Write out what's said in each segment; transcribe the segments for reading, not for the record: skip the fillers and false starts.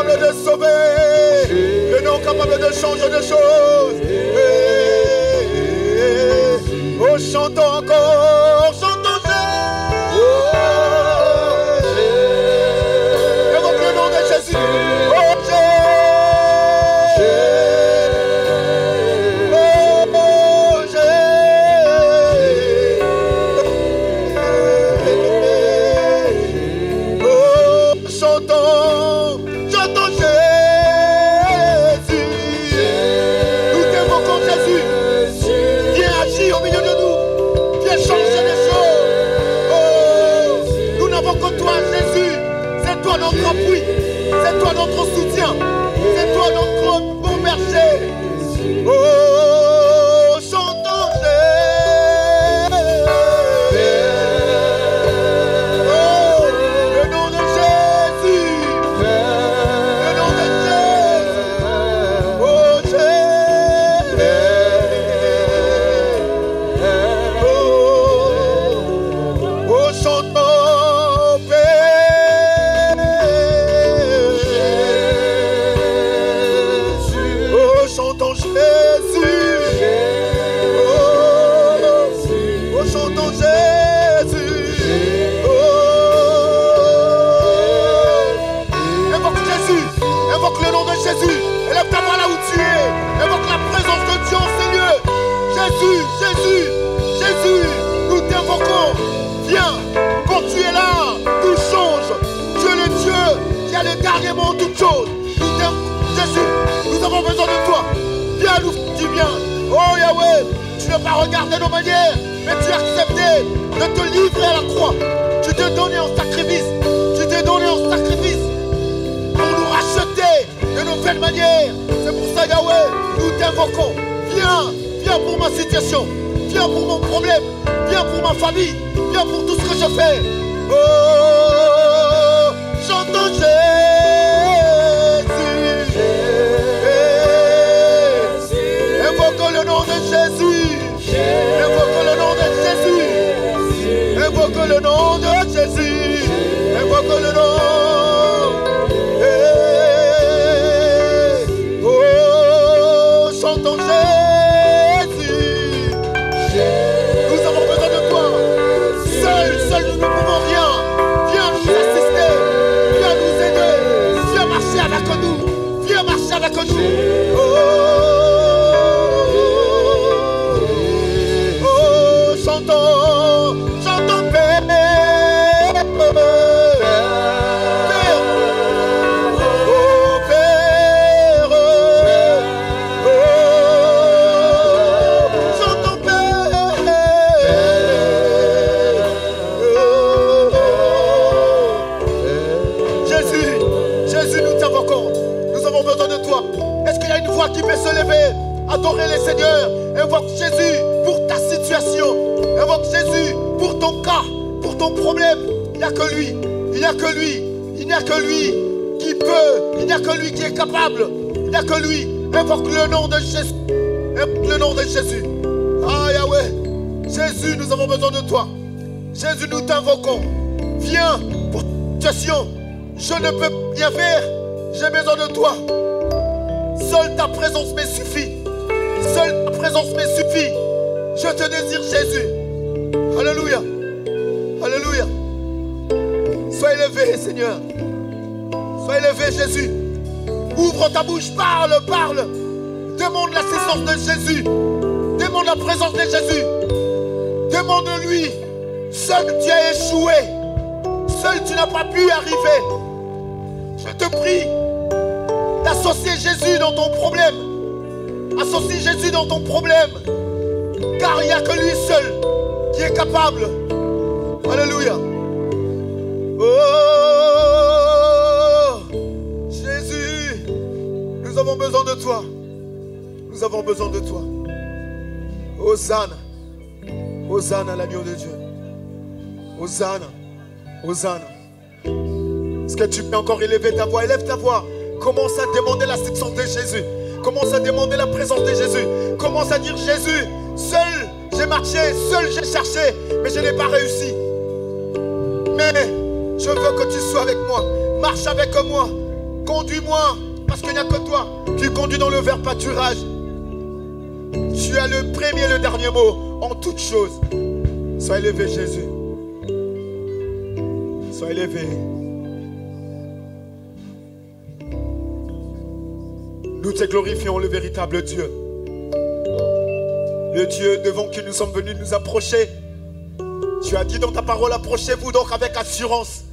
capable de sauver, le nom capable de changer de choses. Oh, chantons encore, chantons Jésus. Évoque le nom de Jésus. Oh, notre appui, c'est toi notre soutien, c'est toi notre bon berger. Oh, chantons Jésus. Oh, le nom de Jésus, le nom de Jésus. Oh, Jésus. Oh, chantons. Jésus, élève ta voix là où tu es. Évoque la présence de Dieu en ces lieux. Jésus, Jésus, Jésus, nous t'invoquons. Viens, quand tu es là, tout change. Tu es le Dieu qui a le dernier mot en toutes choses. Jésus, nous avons besoin de toi. Viens nous faire du bien. Oh Yahweh, tu n'as pas regardé nos manières, mais tu as accepté de te livrer à la croix. Tu t'es donné en sacrifice. Tu t'es donné en sacrifice pour nous racheter de nouvelles manières. C'est pour ça, Yahweh, nous t'invoquons. Viens, viens pour ma situation. Viens pour mon problème. Viens pour ma famille. Viens pour tout ce que je fais. Oh, chantons Jésus. Invoquons le nom de Jésus. Invoquons le nom de Jésus. Invoquons le nom de Jésus. Invoquons le nom. Chantons Jésus. Nous avons besoin de toi. Seul nous ne pouvons rien. Viens nous assister. Viens nous aider. Viens marcher avec nous. Viens marcher avec nous. Oh, chantons, chantons Père. Qui peut se lever, adorer le Seigneur. Invoque Jésus pour ta situation. Invoque Jésus pour ton cas, pour ton problème. Il n'y a que lui. Il n'y a que lui. Il n'y a que lui qui peut. Il n'y a que lui qui est capable. Il n'y a que lui. Invoque le nom de Jésus. Invoque le nom de Jésus. Ah Yahweh. Jésus, nous avons besoin de toi. Jésus, nous t'invoquons. Viens pour ta situation. Je ne peux rien faire. J'ai besoin de toi. Seule ta présence me suffit. Seule ta présence me suffit. Je te désire, Jésus. Alléluia. Alléluia. Sois élevé, Seigneur. Sois élevé, Jésus. Ouvre ta bouche, parle, parle. Demande l'assistance de Jésus. Demande la présence de Jésus. Demande-lui. Seul tu as échoué. Seul tu n'as pas pu arriver. Je te prie. Associe Jésus dans ton problème. Associe Jésus dans ton problème. Car il n'y a que lui seul qui est capable. Alléluia. Oh, Jésus, nous avons besoin de toi. Nous avons besoin de toi. Hosanna. Hosanna à l'agneau de Dieu. Hosanna. Hosanna. Est-ce que tu peux encore élever ta voix? Élève ta voix. Commence à demander l'assistance de Jésus. Commence à demander la présence de Jésus. Commence à dire Jésus, seul j'ai marché, seul j'ai cherché, mais je n'ai pas réussi. Mais je veux que tu sois avec moi. Marche avec moi. Conduis-moi, parce qu'il n'y a que toi. Tu conduis dans le vert pâturage. Tu as le premier et le dernier mot en toutes choses. Sois élevé, Jésus. Sois élevé. Nous te glorifions, le véritable Dieu. Le Dieu devant qui nous sommes venus nous approcher. Tu as dit dans ta parole, approchez-vous donc avec assurance.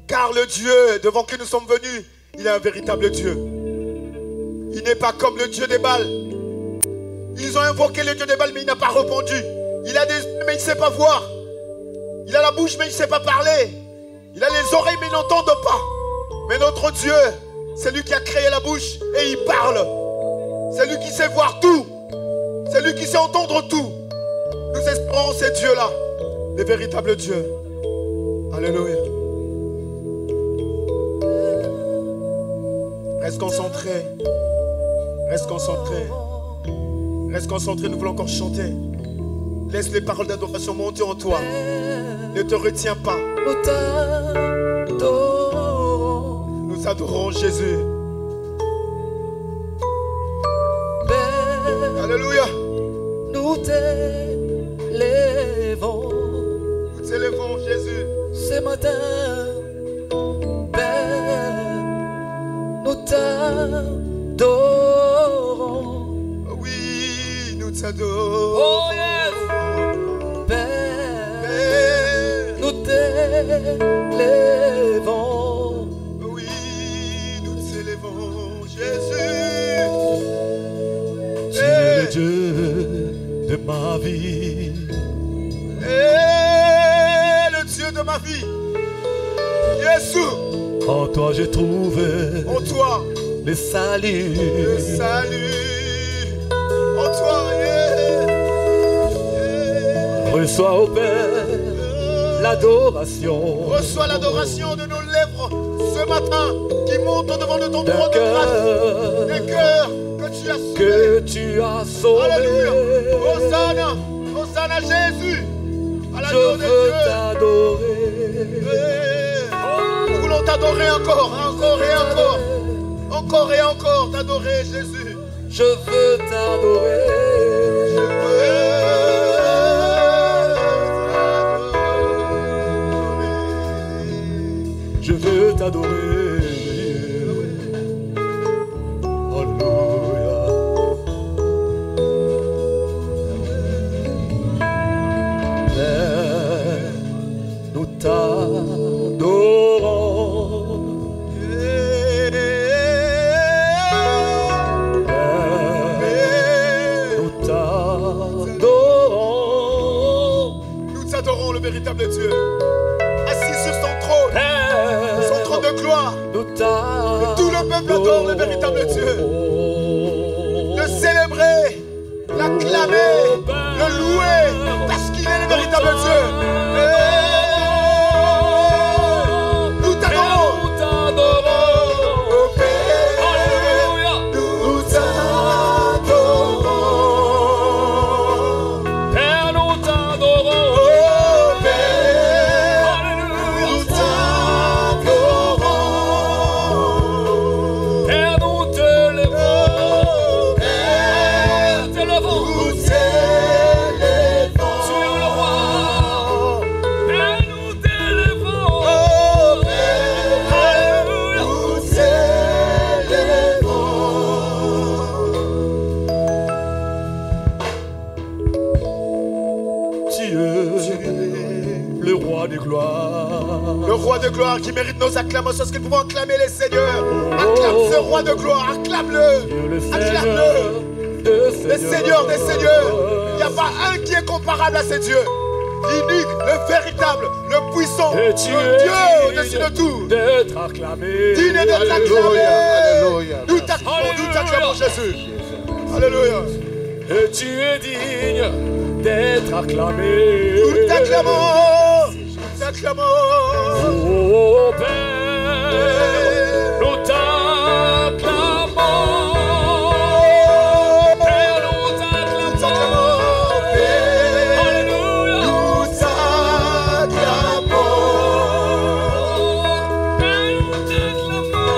Car le Dieu devant qui nous sommes venus, il est un véritable Dieu. Il n'est pas comme le Dieu des Baals. Ils ont invoqué le Dieu des Baals, mais il n'a pas répondu. Il a des yeux, mais il ne sait pas voir. Il a la bouche, mais il ne sait pas parler. Il a les oreilles, mais il n'entend pas. Mais notre Dieu, c'est lui qui a créé la bouche et il parle. C'est lui qui sait voir tout. C'est lui qui sait entendre tout. Nous espérons ces dieux-là, les véritables dieux. Alléluia. Reste concentré. Reste concentré. Reste concentré, nous voulons encore chanter. Laisse les paroles d'adoration monter en toi. Ne te retiens pas. Nous adorons Jésus. Alléluia. Nous t'élèvons. Nous t'élèvons, Jésus. Ce matin, Père, nous t'adorons. Oui, nous t'adorons. Oh yes. Père, nous t'élèvons. Oui, nous t'élèvons, Jésus. Tu es le Dieu de ma vie. Le Dieu de ma vie. Jésus. En toi j'ai trouvé. En toi. Le salut. Le salut. En toi, Reçois au Père l'adoration. Reçois l'adoration de nos lèvres ce matin qui monte devant de ton trône de grâce. Des cœurs que tu as sauvés. Alléluia. Hosanna. Hosanna Jésus. À la je veux t'adorer. Nous voulons t'adorer encore, encore et encore. Encore et encore t'adorer Jésus. Je veux t'adorer. Je veux t'adorer. Alléluia. Père, nous t'adorons. Nous t'adorons, le véritable Dieu. Assis sur son trône, son trône de gloire. Et tout le peuple adore le véritable Dieu. Le célébrer, l'acclamer, le louer, parce qu'il est le véritable Dieu. Nous t'adorons. Nous t'adorons. Nous t'adorons. Père, nous t'adorons. Nous t'adorons. Père, nous t'élèvons. Père, nous t'élèvons. Nous t'élèvons. Tu es le roi. Père, nous t'élèvons. Père, nous t'élèvons. Tu es le roi de gloire. Le roi de gloire qui mérite nos acclamations. Est-ce que nous pouvons acclamer les seigneurs? Acclame ce roi de gloire, acclame-le. Acclame-le. Le Seigneur des seigneurs. Il n'y a pas un qui est comparable à ces dieux. L'unique, le véritable, le puissant, le Dieu au-dessus de tout. D'être acclamé. Digne d'être acclamé. Nous t'acclamons Jésus. Alléluia. Et tu es digne d'être acclamé. Nous t'acclamons. Nous t'acclamons. Oh Père, nous t'acclamons. Père, nous t'acclamons. Alléluia. Nous t'acclamons. Père, nous t'acclamons.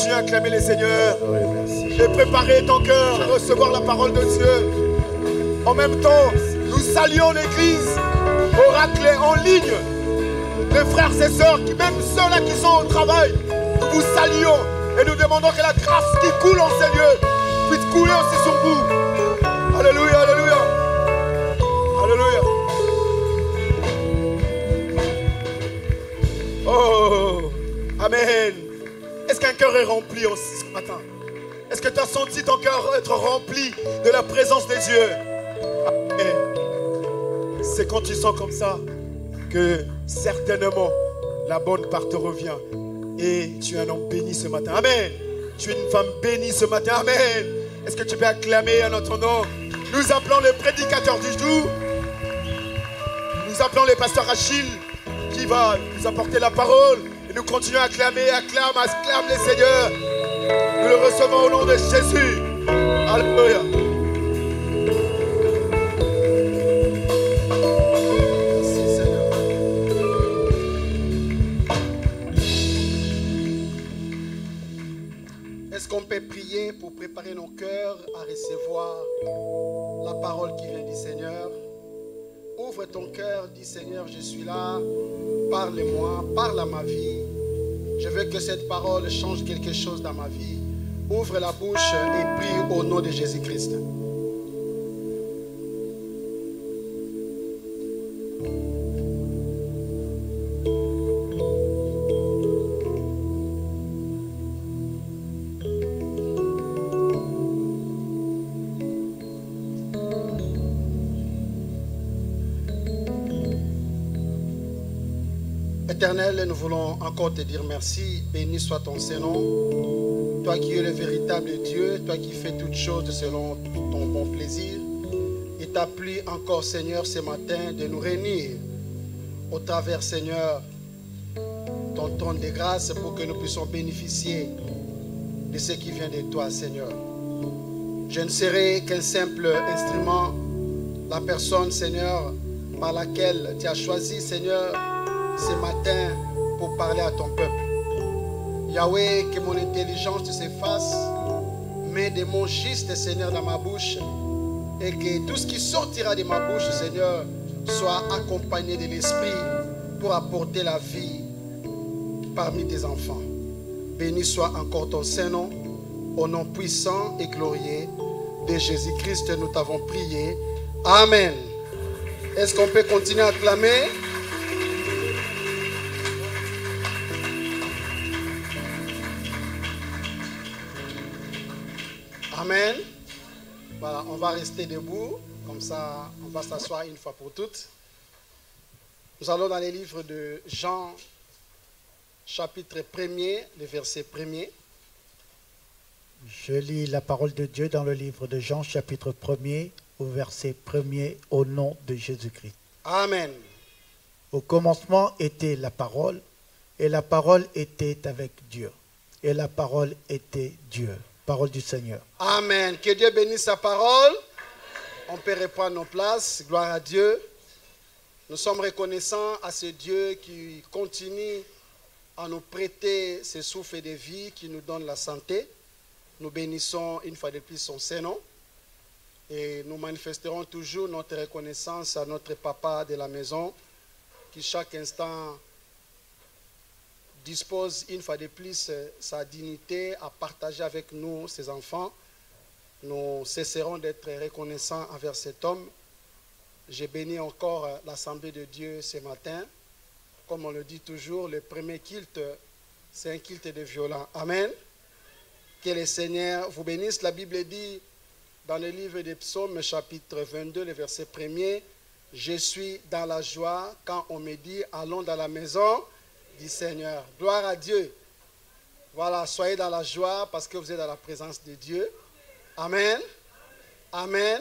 continue à acclamer les seigneurs Oui, merci. et préparer ton cœur à recevoir la parole de Dieu. En même temps, nous saluons l'église Oracle en ligne. Les frères et sœurs, même ceux-là qui sont au travail, nous vous saluons et nous demandons que la grâce qui coule en ces lieux puisse couler aussi sur vous. Alléluia, alléluia. Alléluia. Oh, Amen. Est-ce qu'un cœur est rempli aussi ce matin? Est-ce que tu as senti ton cœur être rempli de la présence des dieux? Amen. C'est quand tu sens comme ça que certainement la bonne part te revient. Et tu es un homme béni ce matin. Amen. Tu es une femme bénie ce matin. Amen. Est-ce que tu peux acclamer à notre nom? Nous appelons le prédicateur du jour. Nous appelons le pasteur Achille qui va nous apporter la parole. Et nous continuons à acclamer, acclame les Seigneurs. Nous le recevons au nom de Jésus. Alléluia. Est-ce qu'on peut prier pour préparer nos cœurs à recevoir la parole qui vient du Seigneur? Ouvre ton cœur, dis Seigneur, je suis là, parle-moi, parle à ma vie. Je veux que cette parole change quelque chose dans ma vie. Ouvre la bouche et prie au nom de Jésus-Christ. Éternel, nous voulons encore te dire merci. Béni soit ton Saint-Nom. Toi qui es le véritable Dieu, toi qui fais toutes choses selon ton bon plaisir. Il t'a plu encore, Seigneur, ce matin de nous réunir au travers, Seigneur, ton trône de grâce pour que nous puissions bénéficier de ce qui vient de toi, Seigneur. Je ne serai qu'un simple instrument, la personne, Seigneur, par laquelle tu as choisi, Seigneur, ce matin pour parler à ton peuple. Yahweh, que mon intelligence s'efface, mets des mots justes, Seigneur, dans ma bouche et que tout ce qui sortira de ma bouche, Seigneur, soit accompagné de l'Esprit pour apporter la vie parmi tes enfants. Béni soit encore ton Saint-Nom, au nom puissant et glorieux de Jésus-Christ, nous t'avons prié. Amen. Est-ce qu'on peut continuer à acclamer? Amen. Voilà, on va rester debout, comme ça on va s'asseoir une fois pour toutes. Nous allons dans les livres de Jean, chapitre 1er, le verset 1er. Je lis la parole de Dieu dans le livre de Jean, chapitre 1er, au verset 1er, au nom de Jésus-Christ. Amen. Au commencement était la parole, et la parole était avec Dieu, et la parole était Dieu. Parole du Seigneur. Amen. Que Dieu bénisse sa parole. On peut reprendre nos places. Gloire à Dieu. Nous sommes reconnaissants à ce Dieu qui continue à nous prêter ce souffle de vie, qui nous donne la santé. Nous bénissons une fois de plus son Saint-Nom. Et nous manifesterons toujours notre reconnaissance à notre papa de la maison, qui chaque instant dispose une fois de plus sa dignité à partager avec nous, ses enfants. Nous cesserons d'être reconnaissants envers cet homme. J'ai béni encore l'Assemblée de Dieu ce matin. Comme on le dit toujours, le premier culte, c'est un culte de violents. Amen. Que le Seigneur vous bénisse. La Bible dit dans le livre des Psaumes, chapitre 22, le verset 1er, « Je suis dans la joie quand on me dit, allons dans la maison du Seigneur. » Gloire à Dieu. Voilà, soyez dans la joie parce que vous êtes dans la présence de Dieu. Amen. Amen.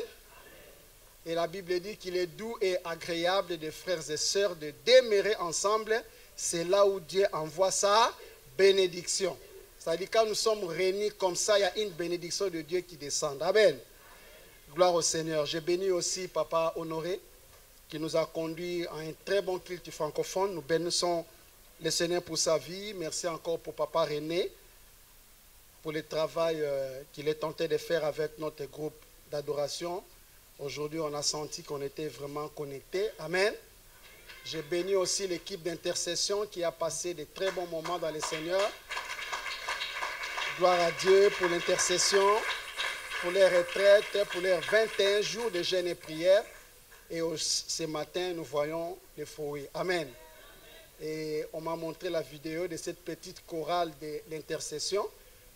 Et la Bible dit qu'il est doux et agréable de frères et sœurs de demeurer ensemble. C'est là où Dieu envoie sa bénédiction. C'est-à-dire quand nous sommes réunis comme ça, il y a une bénédiction de Dieu qui descend. Amen. Gloire au Seigneur. Je bénis aussi Papa Honoré qui nous a conduits à un très bon culte francophone. Nous bénissons le Seigneur pour sa vie. Merci encore pour Papa René pour le travail qu'il est tenté de faire avec notre groupe d'adoration. Aujourd'hui, on a senti qu'on était vraiment connectés. Amen. J'ai béni aussi l'équipe d'intercession qui a passé de très bons moments dans le Seigneur. Gloire à Dieu pour l'intercession, pour les retraites, pour les 21 jours de jeûne et prière. Et ce matin, nous voyons les fruits. Amen. Et on m'a montré la vidéo de cette petite chorale de l'intercession.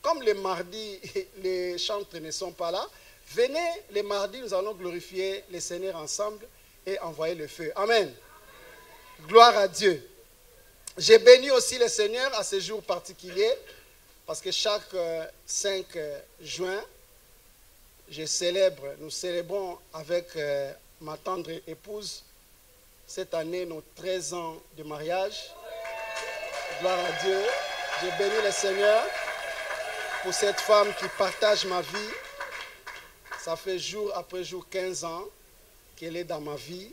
Comme les mardis, les chantres ne sont pas là, venez les mardis, nous allons glorifier le Seigneur ensemble et envoyer le feu. Amen. Gloire à Dieu. J'ai béni aussi le Seigneur à ce jour particulier, parce que chaque 5 juin, nous célébrons avec ma tendre épouse, cette année, nos 13 ans de mariage. Gloire à Dieu. J'ai béni le Seigneur pour cette femme qui partage ma vie. Ça fait jour après jour 15 ans qu'elle est dans ma vie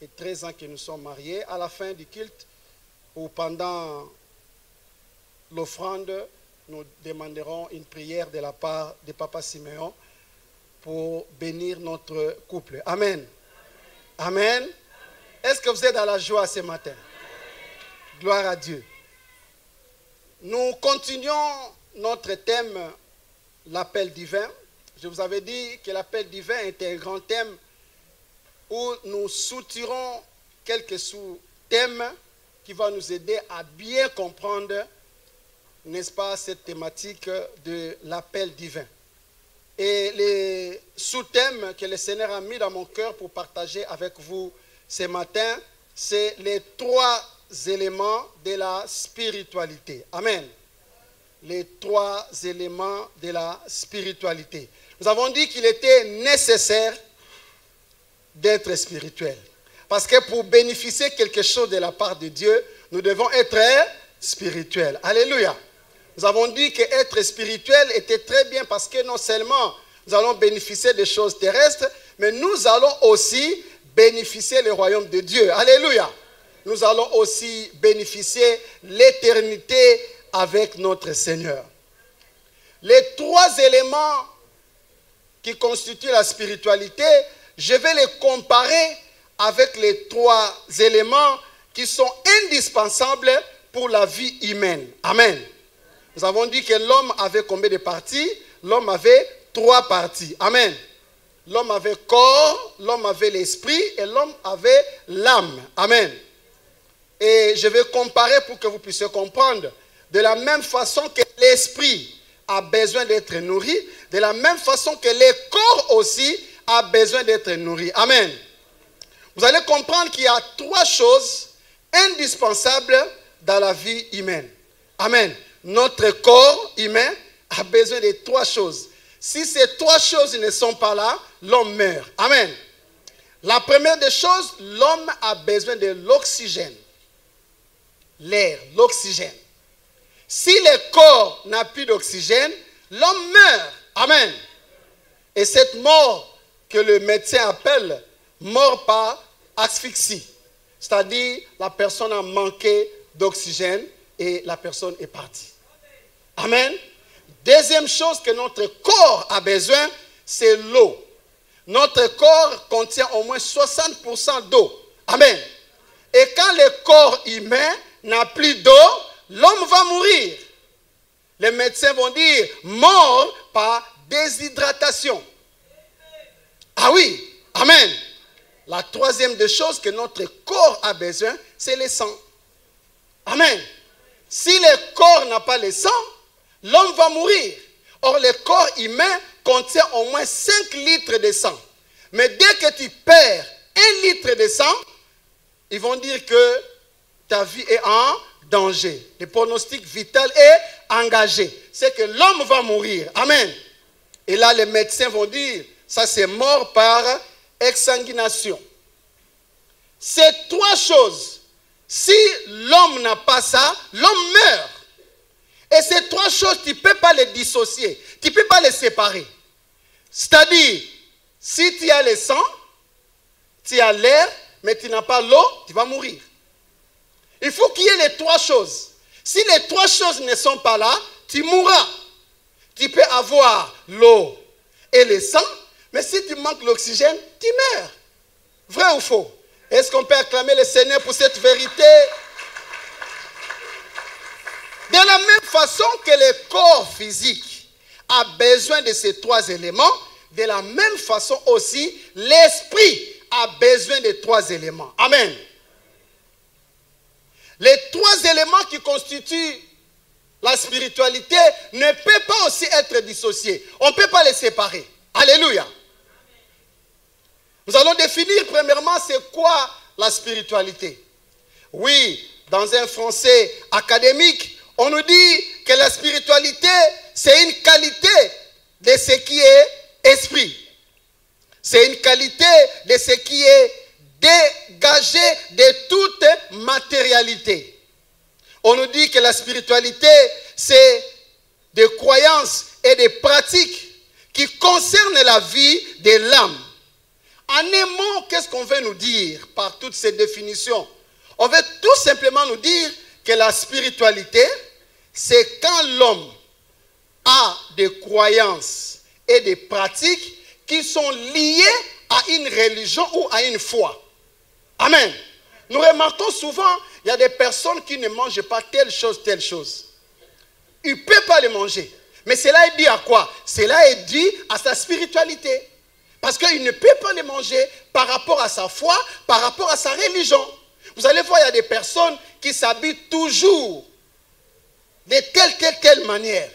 et 13 ans que nous sommes mariés. À la fin du culte ou pendant l'offrande, nous demanderons une prière de la part de Papa Siméon pour bénir notre couple. Amen. Amen. Est-ce que vous êtes dans la joie ce matin? Gloire à Dieu. Nous continuons notre thème, l'appel divin. Je vous avais dit que l'appel divin était un grand thème où nous soutirons quelques sous-thèmes qui vont nous aider à bien comprendre, n'est-ce pas, cette thématique de l'appel divin. Et les sous-thèmes que le Seigneur a mis dans mon cœur pour partager avec vous ce matin, c'est les 3 éléments de la spiritualité. Amen. Les 3 éléments de la spiritualité. Nous avons dit qu'il était nécessaire d'être spirituel. Parce que pour bénéficier quelque chose de la part de Dieu, nous devons être spirituels. Alléluia. Nous avons dit qu'être spirituel était très bien parce que non seulement nous allons bénéficier des choses terrestres, mais nous allons aussi bénéficier le royaume de Dieu. Alléluia. Nous allons aussi bénéficier l'éternité avec notre Seigneur. Les 3 éléments qui constituent la spiritualité, je vais les comparer avec les 3 éléments qui sont indispensables pour la vie humaine. Amen. Nous avons dit que l'homme avait combien de parties? L'homme avait 3 parties. Amen. L'homme avait corps, l'homme avait l'esprit et l'homme avait l'âme. Amen. Et je vais comparer pour que vous puissiez comprendre. De la même façon que l'esprit a besoin d'être nourri, de la même façon que le corps aussi a besoin d'être nourri. Amen. Vous allez comprendre qu'il y a 3 choses indispensables dans la vie humaine. Amen. Notre corps humain a besoin de 3 choses. Si ces 3 choses ne sont pas là, l'homme meurt. Amen. La première des choses, l'homme a besoin de l'oxygène. L'air, l'oxygène. Si le corps n'a plus d'oxygène, l'homme meurt. Amen. Et cette mort que le médecin appelle mort par asphyxie, c'est-à-dire la personne a manqué d'oxygène et la personne est partie. Amen. Deuxième chose que notre corps a besoin, c'est l'eau. Notre corps contient au moins 60% d'eau. Amen. Et quand le corps humain n'a plus d'eau, l'homme va mourir. Les médecins vont dire mort par déshydratation. Ah oui, amen. La troisième des choses que notre corps a besoin, c'est le sang. Amen. Si le corps n'a pas le sang, l'homme va mourir. Or, le corps humain contient au moins 5 litres de sang. Mais dès que tu perds 1 litre de sang, ils vont dire que ta vie est en danger. Le pronostic vital est engagé. C'est que l'homme va mourir. Amen. Et là, les médecins vont dire, ça c'est mort par exsanguination. Ces 3 choses, si l'homme n'a pas ça, l'homme meurt. Et ces 3 choses, tu ne peux pas les dissocier. Tu ne peux pas les séparer. C'est-à-dire, si tu as le sang, tu as l'air, mais tu n'as pas l'eau, tu vas mourir. Il faut qu'il y ait les 3 choses. Si les 3 choses ne sont pas là, tu mourras. Tu peux avoir l'eau et le sang, mais si tu manques l'oxygène, tu meurs. Vrai ou faux? Est-ce qu'on peut acclamer le Seigneur pour cette vérité? De la même façon que le corps physique a besoin de ces trois éléments, de la même façon aussi, l'esprit a besoin de trois éléments. Amen. Les trois éléments qui constituent la spiritualité ne peuvent pas aussi être dissociés. On ne peut pas les séparer. Alléluia. Nous allons définir premièrement c'est quoi la spiritualité. Oui, dans un français académique, on nous dit que la spiritualité, c'est une qualité de ce qui est esprit. C'est une qualité de ce qui est dégagé de toute matérialité. On nous dit que la spiritualité, c'est des croyances et des pratiques qui concernent la vie de l'âme. En un mot, qu'est-ce qu'on veut nous dire par toutes ces définitions? On veut tout simplement nous dire que la spiritualité, c'est quand l'homme a des croyances et des pratiques qui sont liées à une religion ou à une foi. Amen. Nous remarquons souvent, il y a des personnes qui ne mangent pas telle chose, telle chose. Ils ne peuvent pas les manger. Mais cela est dû à quoi? Cela est dû à sa spiritualité. Parce qu'il ne peut pas les manger par rapport à sa foi, par rapport à sa religion. Vous allez voir, il y a des personnes qui s'habillent toujours de telle manière.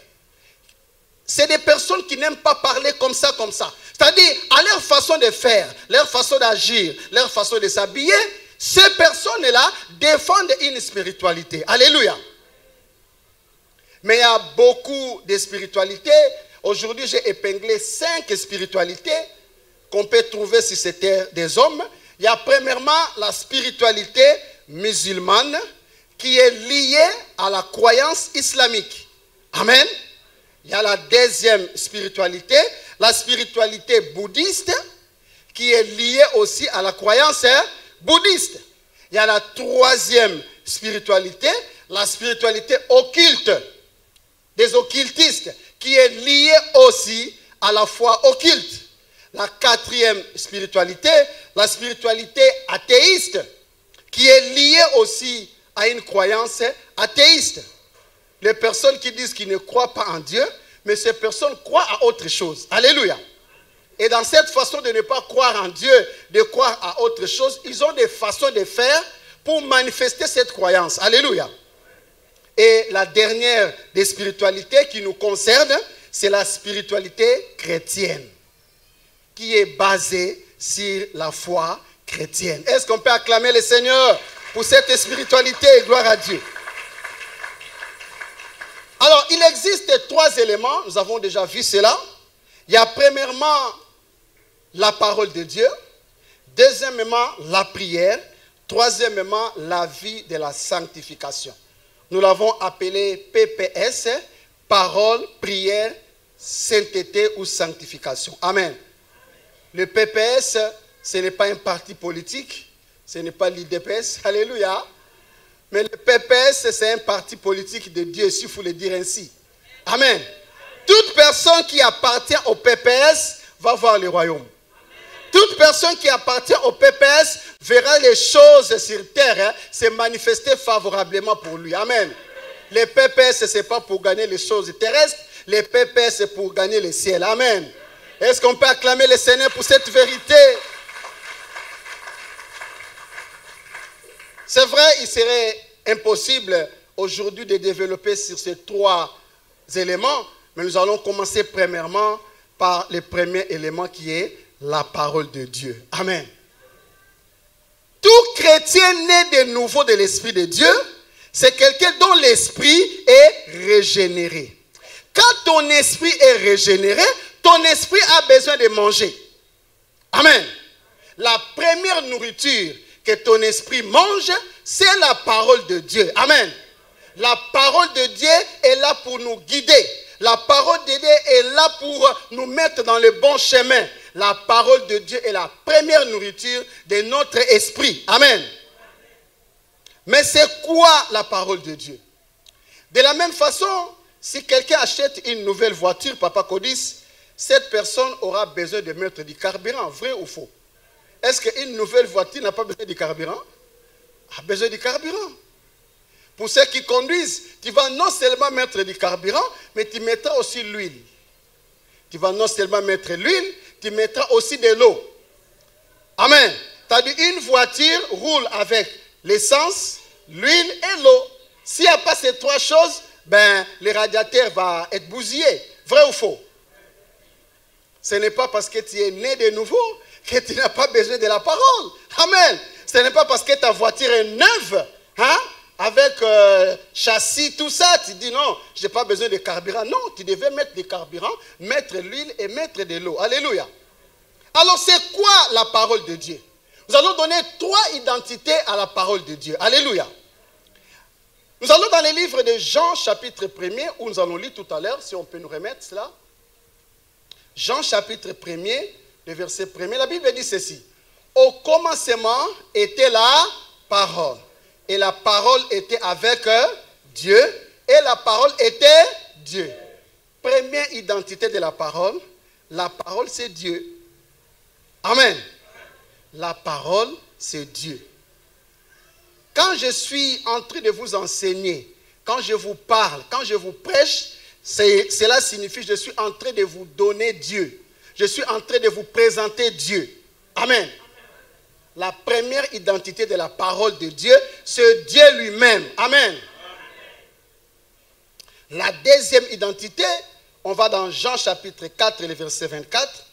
C'est des personnes qui n'aiment pas parler comme ça, comme ça. C'est-à-dire, à leur façon de faire, leur façon d'agir, leur façon de s'habiller, ces personnes-là défendent une spiritualité. Alléluia. Mais il y a beaucoup de spiritualités. Aujourd'hui, j'ai épinglé 5 spiritualités qu'on peut trouver sur cette terre des hommes. Il y a premièrement la spiritualité musulmane qui est liée à la croyance islamique. Amen. Il y a la deuxième spiritualité, la spiritualité bouddhiste, qui est liée aussi à la croyance bouddhiste. Il y a la troisième spiritualité, la spiritualité occulte, des occultistes, qui est liée aussi à la foi occulte. La quatrième spiritualité, la spiritualité athéiste, qui est liée aussi à une croyance athéiste. Les personnes qui disent qu'ils ne croient pas en Dieu, mais ces personnes croient à autre chose. Alléluia. Et dans cette façon de ne pas croire en Dieu, de croire à autre chose, ils ont des façons de faire pour manifester cette croyance. Alléluia. Et la dernière des spiritualités qui nous concerne, c'est la spiritualité chrétienne, qui est basée sur la foi chrétienne. Est-ce qu'on peut acclamer le Seigneur pour cette spiritualité et gloire à Dieu? Alors, il existe 3 éléments, nous avons déjà vu cela. Il y a premièrement la parole de Dieu, deuxièmement la prière, troisièmement la vie de la sanctification. Nous l'avons appelé PPS, parole, prière, sainteté ou sanctification. Amen. Le PPS, ce n'est pas un parti politique, ce n'est pas l'IDPS, alléluia. Mais le PPS, c'est un parti politique de Dieu, s'il faut le dire ainsi. Amen. Toute personne qui appartient au PPS va voir le royaume. Toute personne qui appartient au PPS verra les choses sur terre se manifester favorablement pour lui. Amen. Le PPS, ce n'est pas pour gagner les choses terrestres. Le PPS, c'est pour gagner le ciel. Amen. Est-ce qu'on peut acclamer le Seigneur pour cette vérité? C'est vrai, il serait impossible aujourd'hui de développer sur ces 3 éléments, mais nous allons commencer premièrement par le premier élément qui est la parole de Dieu. Amen. Tout chrétien né de nouveau de l'Esprit de Dieu, c'est quelqu'un dont l'esprit est régénéré. Quand ton esprit est régénéré, ton esprit a besoin de manger. Amen. La première nourriture que ton esprit mange, c'est la parole de Dieu. Amen. La parole de Dieu est là pour nous guider. La parole de Dieu est là pour nous mettre dans le bon chemin. La parole de Dieu est la première nourriture de notre esprit. Amen. Mais c'est quoi la parole de Dieu? De la même façon, Si quelqu'un achète une nouvelle voiture, Papa Codis, cette personne aura besoin de mettre du carburant, vrai ou faux? Est-ce qu'une nouvelle voiture n'a pas besoin de carburant? A besoin de carburant. Pour ceux qui conduisent, tu vas non seulement mettre du carburant, mais tu mettras aussi l'huile. Tu vas non seulement mettre l'huile, tu mettras aussi de l'eau. Amen. C'est-à-dire une voiture roule avec l'essence, l'huile et l'eau. S'il n'y a pas ces trois choses, ben, le radiateur va être bousillé. Vrai ou faux? Ce n'est pas parce que tu es né de nouveau que tu n'as pas besoin de la parole. Amen. Ce n'est pas parce que ta voiture est neuve, hein, avec châssis, tout ça, tu dis non, je n'ai pas besoin de carburant. Non, tu devais mettre du carburant, mettre l'huile et mettre de l'eau. Alléluia. Alors c'est quoi la parole de Dieu? Nous allons donner trois identités à la parole de Dieu. Alléluia. Nous allons dans les livres de Jean chapitre 1er, où nous allons lire tout à l'heure, si on peut nous remettre cela. Jean chapitre 1er, le verset 1er, la Bible dit ceci. Au commencement était la parole. Et la parole était avec Dieu. Et la parole était Dieu. Première identité de la parole c'est Dieu. Amen. La parole, c'est Dieu. Quand je suis en train de vous enseigner, quand je vous parle, quand je vous prêche, cela signifie que je suis en train de vous donner Dieu. Je suis en train de vous présenter Dieu. Amen. La première identité de la parole de Dieu, c'est Dieu lui-même. Amen. La deuxième identité, on va dans Jean chapitre 4, le verset 24.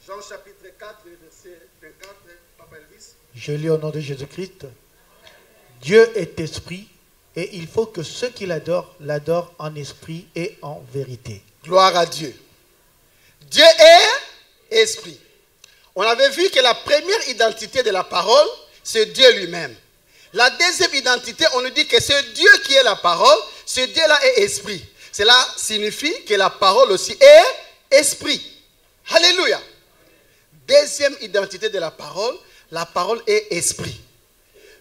Jean chapitre 4, le verset 24, Papa Elvis. Je lis au nom de Jésus-Christ. Dieu est esprit et il faut que ceux qui l'adorent, l'adorent en esprit et en vérité. Gloire à Dieu. Dieu est esprit. On avait vu que la première identité de la parole, c'est Dieu lui-même. La deuxième identité, on nous dit que c'est Dieu qui est la parole, ce Dieu-là est esprit. Cela signifie que la parole aussi est esprit. Alléluia. Deuxième identité de la parole est esprit.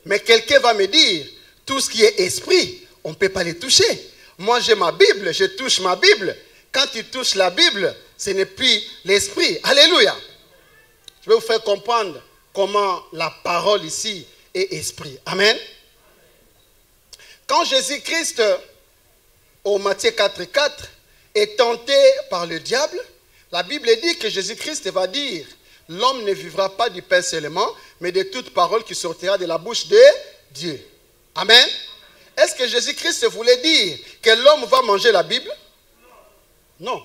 Mais quelqu'un va me dire, tout ce qui est esprit, on ne peut pas les toucher. Moi j'ai ma Bible, je touche ma Bible. Quand tu touches la Bible, ce n'est plus l'esprit. Alléluia. Je vais vous faire comprendre comment la parole ici est esprit. Amen. Quand Jésus-Christ, au Matthieu 4,4, est tenté par le diable, la Bible dit que Jésus-Christ va dire, l'homme ne vivra pas du pain seulement, mais de toute parole qui sortira de la bouche de Dieu. Amen. Est-ce que Jésus-Christ voulait dire que l'homme va manger la Bible? Non.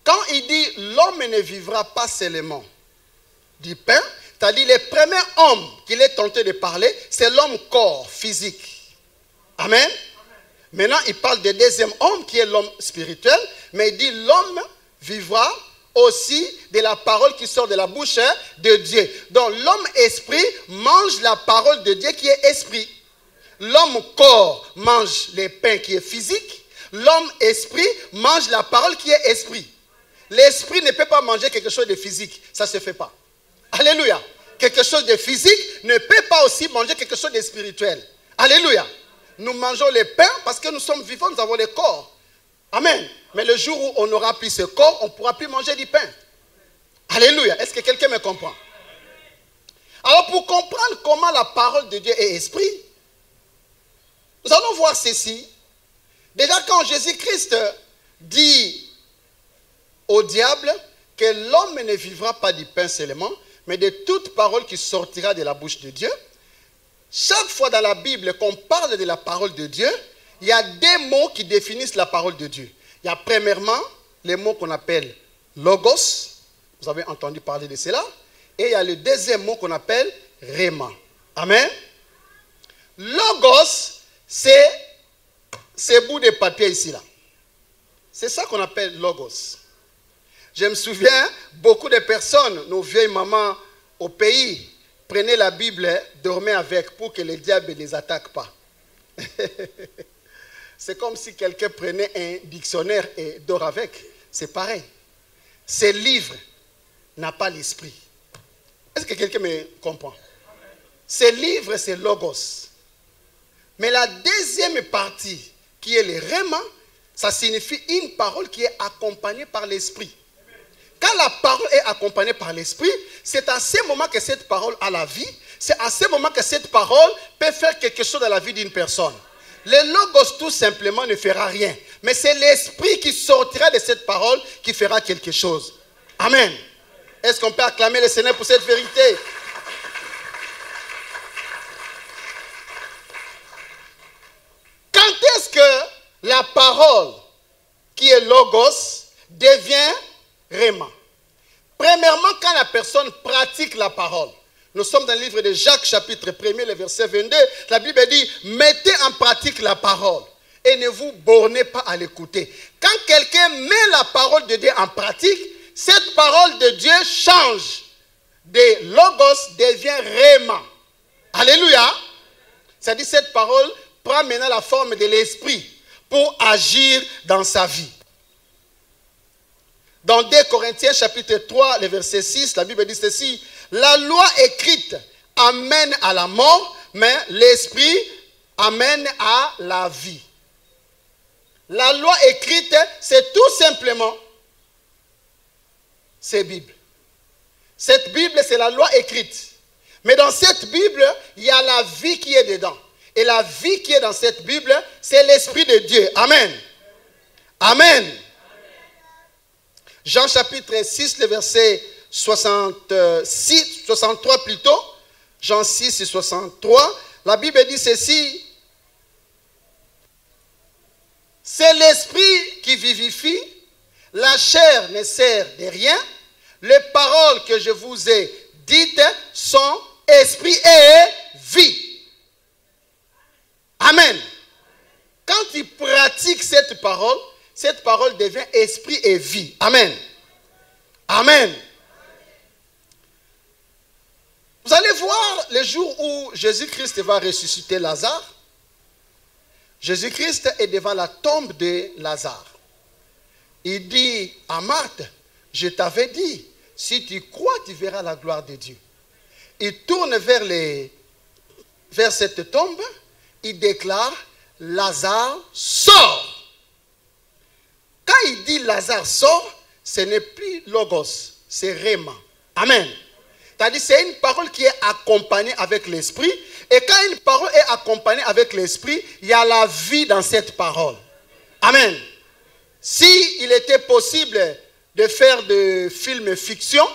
Quand il dit l'homme ne vivra pas seulement du pain, c'est-à-dire le premier homme qu'il est tenté de parler, c'est l'homme corps physique. Amen. Maintenant, il parle du deuxième homme qui est l'homme spirituel, mais il dit l'homme vivra aussi de la parole qui sort de la bouche de Dieu. Donc l'homme esprit mange la parole de Dieu qui est esprit. L'homme corps mange le pain qui est physique. L'homme esprit mange la parole qui est esprit. L'esprit ne peut pas manger quelque chose de physique. Ça ne se fait pas. Alléluia. Quelque chose de physique ne peut pas aussi manger quelque chose de spirituel. Alléluia. Nous mangeons le pain parce que nous sommes vivants, nous avons le corps. Amen. Mais le jour où on n'aura plus ce corps, on ne pourra plus manger du pain. Alléluia. Est-ce que quelqu'un me comprend? Alors pour comprendre comment la parole de Dieu est esprit, nous allons voir ceci. Déjà quand Jésus-Christ dit au diable que l'homme ne vivra pas du pain seulement, mais de toute parole qui sortira de la bouche de Dieu, chaque fois dans la Bible qu'on parle de la parole de Dieu, il y a des mots qui définissent la parole de Dieu. Il y a premièrement les mots qu'on appelle logos. Vous avez entendu parler de cela. Et il y a le deuxième mot qu'on appelle rhéma. Amen. Logos, c'est ces bouts de papier ici là. C'est ça qu'on appelle logos. Je me souviens, beaucoup de personnes, nos vieilles mamans au pays, prenaient la Bible, dormaient avec pour que le diable ne les attaque pas. C'est comme si quelqu'un prenait un dictionnaire et dort avec. C'est pareil. Ce livre n'a pas l'esprit. Est-ce que quelqu'un me comprend? Ce livre, c'est logos. Mais la deuxième partie, qui est le rhéma, ça signifie une parole qui est accompagnée par l'esprit. Quand la parole est accompagnée par l'esprit, c'est à ce moment que cette parole a la vie. C'est à ce moment que cette parole peut faire quelque chose dans la vie d'une personne. Le logos tout simplement ne fera rien. Mais c'est l'esprit qui sortira de cette parole qui fera quelque chose. Amen. Est-ce qu'on peut acclamer le Seigneur pour cette vérité? Quand est-ce que la parole qui est logos devient rhéma? Premièrement, quand la personne pratique la parole. Nous sommes dans le livre de Jacques, chapitre 1er, le verset 22. La Bible dit, mettez en pratique la parole et ne vous bornez pas à l'écouter. Quand quelqu'un met la parole de Dieu en pratique, cette parole de Dieu change. De logos devient rhéma. Alléluia. C'est-à-dire cette parole prend maintenant la forme de l'esprit pour agir dans sa vie. Dans 2 Corinthiens chapitre 3, le verset 6, la Bible dit ceci. La loi écrite amène à la mort, mais l'esprit amène à la vie. La loi écrite, c'est tout simplement cette Bible. Cette Bible, c'est la loi écrite. Mais dans cette Bible, il y a la vie qui est dedans. Et la vie qui est dans cette Bible, c'est l'Esprit de Dieu. Amen. Amen. Jean chapitre 6, le verset 63 plutôt. Jean 6 et 63. La Bible dit ceci. C'est l'Esprit qui vivifie. La chair ne sert de rien. Les paroles que je vous ai dites sont esprit et vie. Amen. Quand il pratique cette parole devient esprit et vie. Amen. Amen. Vous allez voir le jour où Jésus-Christ va ressusciter Lazare. Jésus-Christ est devant la tombe de Lazare. Il dit à Marthe, je t'avais dit, si tu crois, tu verras la gloire de Dieu. Il tourne vers cette tombe. Il déclare, Lazare sort. Quand il dit Lazare sort, ce n'est plus logos, c'est rhéma. Amen. C'est-à-dire c'est une parole qui est accompagnée avec l'esprit. Et quand une parole est accompagnée avec l'esprit, il y a la vie dans cette parole. Amen. Si il était possible de faire des films fiction,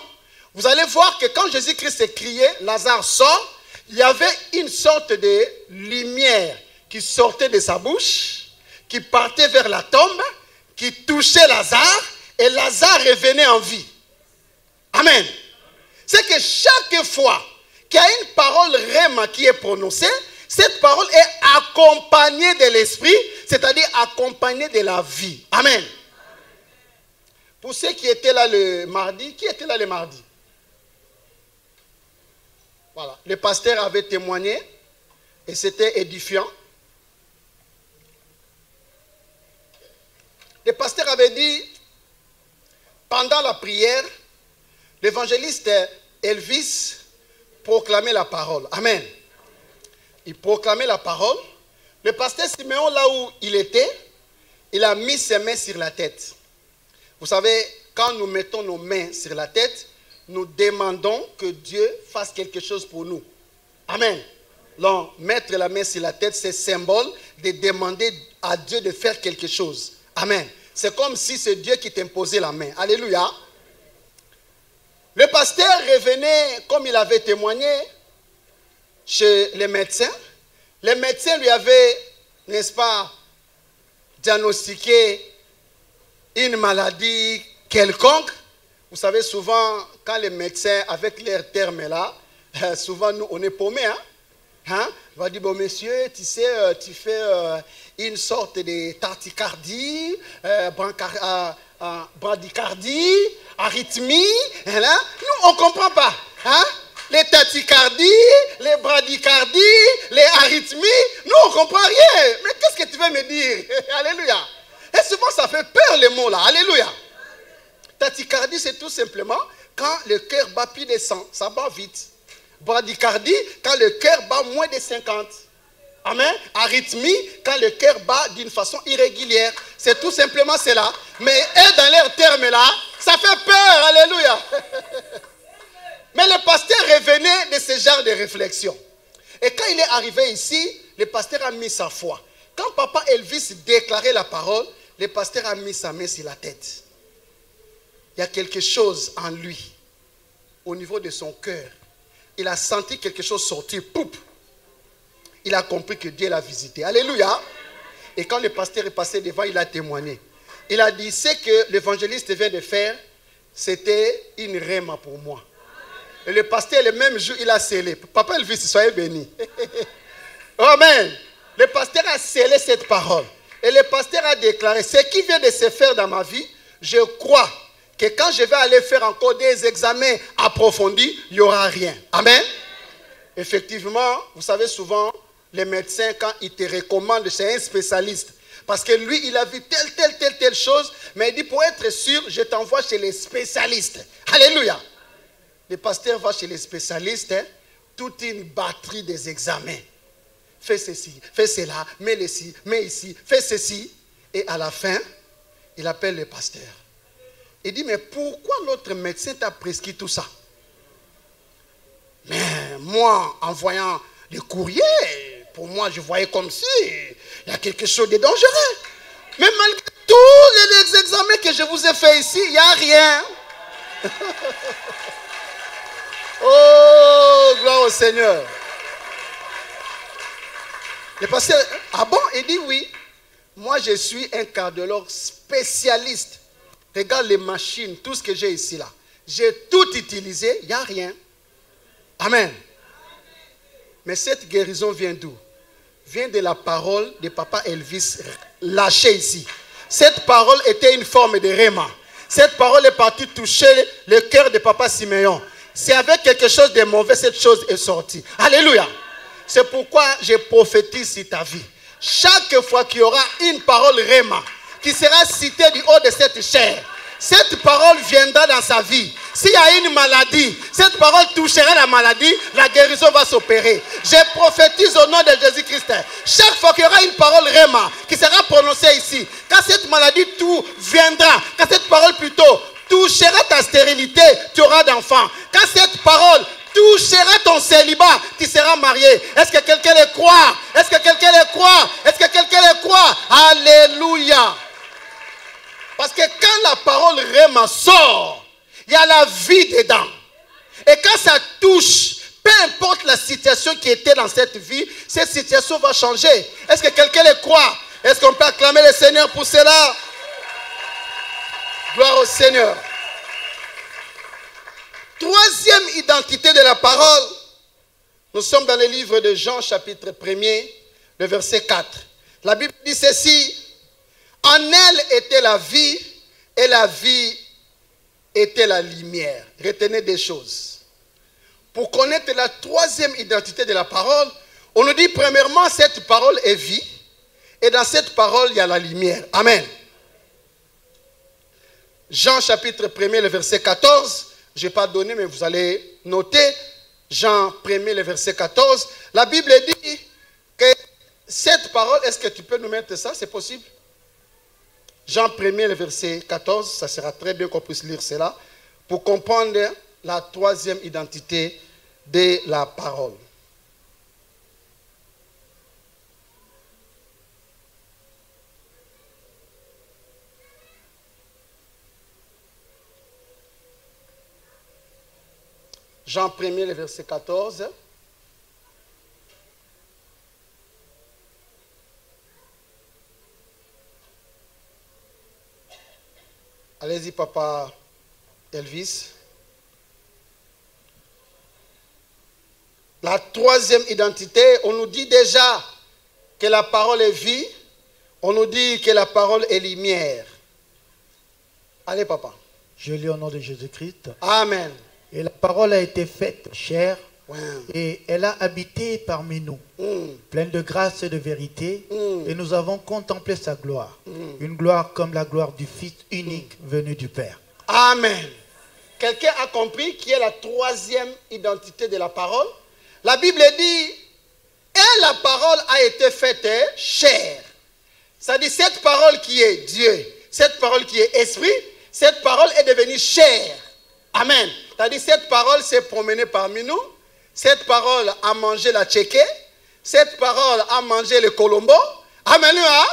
vous allez voir que quand Jésus-Christ criait, Lazare sort, il y avait une sorte de lumière qui sortait de sa bouche, qui partait vers la tombe, qui touchait Lazare, et Lazare revenait en vie. Amen. C'est que chaque fois qu'il y a une parole rhéma qui est prononcée, cette parole est accompagnée de l'esprit, c'est-à-dire accompagnée de la vie. Amen. Pour ceux qui étaient là le mardi, qui était là le mardi? Voilà, le pasteur avait témoigné et c'était édifiant. Le pasteur avait dit, pendant la prière, l'évangéliste Elvis proclamait la parole. Amen. Il proclamait la parole. Le pasteur Siméon, là où il était, il a mis ses mains sur la tête. Vous savez, quand nous mettons nos mains sur la tête, nous demandons que Dieu fasse quelque chose pour nous. Amen. Donc, mettre la main sur la tête, c'est symbole de demander à Dieu de faire quelque chose. Amen. C'est comme si c'est Dieu qui t'imposait la main. Alléluia. Le pasteur revenait, comme il avait témoigné, chez les médecins. Les médecins lui avaient, n'est-ce pas, diagnostiqué une maladie quelconque. Vous savez, souvent, quand les médecins, avec leurs termes là, souvent nous, on est paumés. On va dire, bon monsieur, tu sais, tu fais une sorte de tachycardie, bradycardie, arythmie. Là. Nous, on ne comprend pas. Les tachycardies, les bradycardies, les arythmies, nous, on ne comprend rien. Mais qu'est-ce que tu veux me dire? Alléluia. Et souvent, ça fait peur les mots là. Alléluia. Tachycardie, c'est tout simplement quand le cœur bat plus de 100, ça bat vite. Bradycardie, quand le cœur bat moins de 50. Amen. Arythmie, quand le cœur bat d'une façon irrégulière. C'est tout simplement cela. Mais et dans leurs termes-là, ça fait peur. Alléluia. Mais le pasteur revenait de ce genre de réflexion. Et quand il est arrivé ici, le pasteur a mis sa foi. Quand papa Elvis déclarait la parole, le pasteur a mis sa main sur la tête. Il y a quelque chose en lui, au niveau de son cœur. Il a senti quelque chose sortir. Poup. Il a compris que Dieu l'a visité. Alléluia. Et quand le pasteur est passé devant, il a témoigné. Il a dit, ce que l'évangéliste vient de faire, c'était une rhéma pour moi. Et le pasteur, le même jour, il a scellé. Papa Elvis, soyez béni. Amen. Le pasteur a scellé cette parole. Et le pasteur a déclaré, ce qui vient de se faire dans ma vie, je crois que quand je vais aller faire encore des examens approfondis, il n'y aura rien. Amen. Effectivement, vous savez souvent, les médecins, quand ils te recommandent, c'est un spécialiste. Parce que lui, il a vu telle chose. Mais il dit, pour être sûr, je t'envoie chez les spécialistes. Alléluia. Le pasteur va chez les spécialistes, hein, toute une batterie des examens. Fais ceci, fais cela, mets ici, mets ici, fais ceci. Et à la fin, il appelle le pasteur. Il dit, mais pourquoi notre médecin t'a prescrit tout ça? Mais moi, en voyant les courriers, pour moi, je voyais comme si il y a quelque chose de dangereux. Mais malgré tous les examens que je vous ai faits ici, il n'y a rien. Oh, gloire au Seigneur. Le pasteur, ah bon? Il dit oui. Moi, je suis un cardiologue spécialiste. Regarde les machines, tout ce que j'ai ici là. J'ai tout utilisé, il n'y a rien. Amen. Mais cette guérison vient d'où? Vient de la parole de papa Elvis lâchée ici. Cette parole était une forme de rhéma. Cette parole est partie toucher le cœur de papa Siméon. C'est avec quelque chose de mauvais, cette chose est sortie. Alléluia. C'est pourquoi je prophétise sur ta vie. Chaque fois qu'il y aura une parole rhéma qui sera citée du haut de cette chair, cette parole viendra dans sa vie. S'il y a une maladie, cette parole touchera la maladie, la guérison va s'opérer. Je prophétise au nom de Jésus-Christ. Chaque fois qu'il y aura une parole rhéma qui sera prononcée ici, quand cette maladie tout viendra, quand cette parole plutôt touchera ta stérilité, tu auras d'enfants. Quand cette parole touchera ton célibat, tu seras marié. Est-ce que quelqu'un le croit? Est-ce que quelqu'un le croit? Est-ce que quelqu'un le croit? Alléluia. Parce que quand la parole rhéma sort, il y a la vie dedans. Et quand ça touche, peu importe la situation qui était dans cette vie, cette situation va changer. Est-ce que quelqu'un le croit? Est-ce qu'on peut acclamer le Seigneur pour cela? Gloire au Seigneur. Troisième identité de la parole. Nous sommes dans le livre de Jean, chapitre 1er, le verset 4. La Bible dit ceci. En elle était la vie, et la vie était la lumière. Retenez des choses. Pour connaître la troisième identité de la parole, on nous dit premièrement, cette parole est vie, et dans cette parole, il y a la lumière. Amen. Jean chapitre 1er, le verset 14. Je n'ai pas donné, mais vous allez noter. Jean 1er, le verset 14. La Bible dit que cette parole, est-ce que tu peux nous mettre ça? C'est possible? Jean 1er, le verset 14, ça sera très bien qu'on puisse lire cela pour comprendre la troisième identité de la parole. Jean 1er, le verset 14. Allez-y, papa Elvis. La troisième identité, on nous dit déjà que la parole est vie. On nous dit que la parole est lumière. Allez, papa. Je lis au nom de Jésus-Christ. Amen. Et la parole a été faite chair. Wow. Et elle a habité parmi nous, pleine de grâce et de vérité, et nous avons contemplé sa gloire, une gloire comme la gloire du Fils unique venu du Père. Amen. Quelqu'un a compris qui est la troisième identité de la parole? La Bible dit, Et la parole a été faite chair. Ça dit cette parole qui est Dieu, cette parole qui est esprit, cette parole est devenue chair. Amen. C'est-à-dire cette parole s'est promenée parmi nous. Cette parole a mangé la tchéké. Cette parole a mangé le colombo. Alléluia.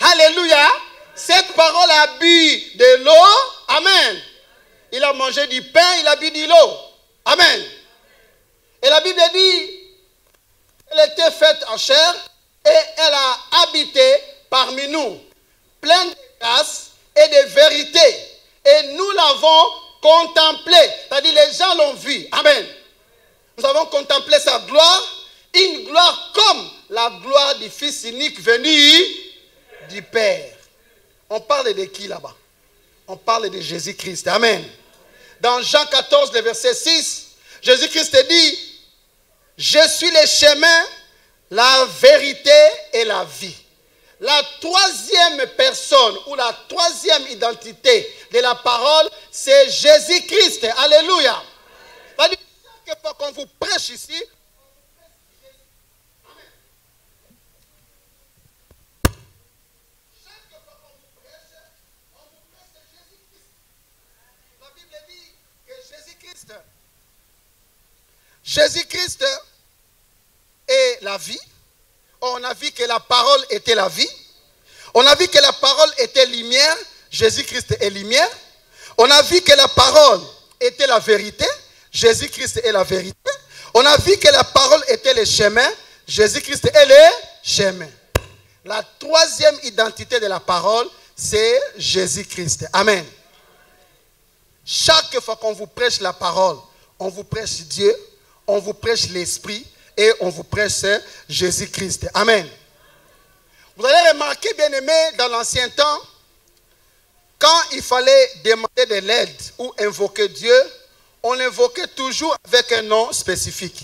Alléluia. Cette parole a bu de l'eau. Amen. Il a mangé du pain, il a bu de l'eau. Amen. Et la Bible dit, elle était faite en chair et elle a habité parmi nous, pleine de grâce et de vérité. Et nous l'avons contemplé. C'est-à-dire les gens l'ont vu. Amen. Nous avons contemplé sa gloire, une gloire comme la gloire du Fils unique venu du Père. On parle de qui là-bas? On parle de Jésus-Christ. Amen. Dans Jean 14, le verset 6, Jésus-Christ dit, je suis le chemin, la vérité et la vie. La troisième personne ou la troisième identité de la parole, c'est Jésus-Christ. Alléluia. C'est-à-dire, chaque fois qu'on vous prêche ici, Jésus-Christ est la vie. On a vu que la parole était la vie. On a vu que la parole était lumière. Jésus-Christ est lumière. On a vu que la parole était la vérité. Jésus-Christ est la vérité. On a vu que la parole était le chemin. Jésus-Christ est le chemin. La troisième identité de la parole, c'est Jésus-Christ. Amen. Chaque fois qu'on vous prêche la parole, on vous prêche Dieu, on vous prêche l'Esprit et on vous prêche Jésus-Christ. Amen. Vous allez remarquer, bien aimé, dans l'ancien temps, quand il fallait demander de l'aide ou invoquer Dieu, on l'invoquait toujours avec un nom spécifique.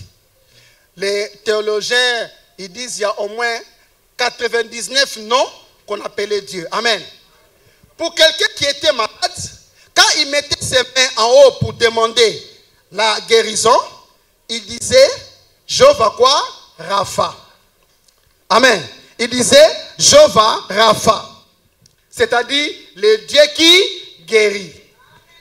Les théologiens, ils disent qu'il y a au moins 99 noms qu'on appelait Dieu. Amen. Pour quelqu'un qui était malade, quand il mettait ses mains en haut pour demander la guérison, il disait, Jéhovah quoi? Rapha. Amen. Il disait, Jéhovah Rapha. C'est-à-dire, le Dieu qui guérit.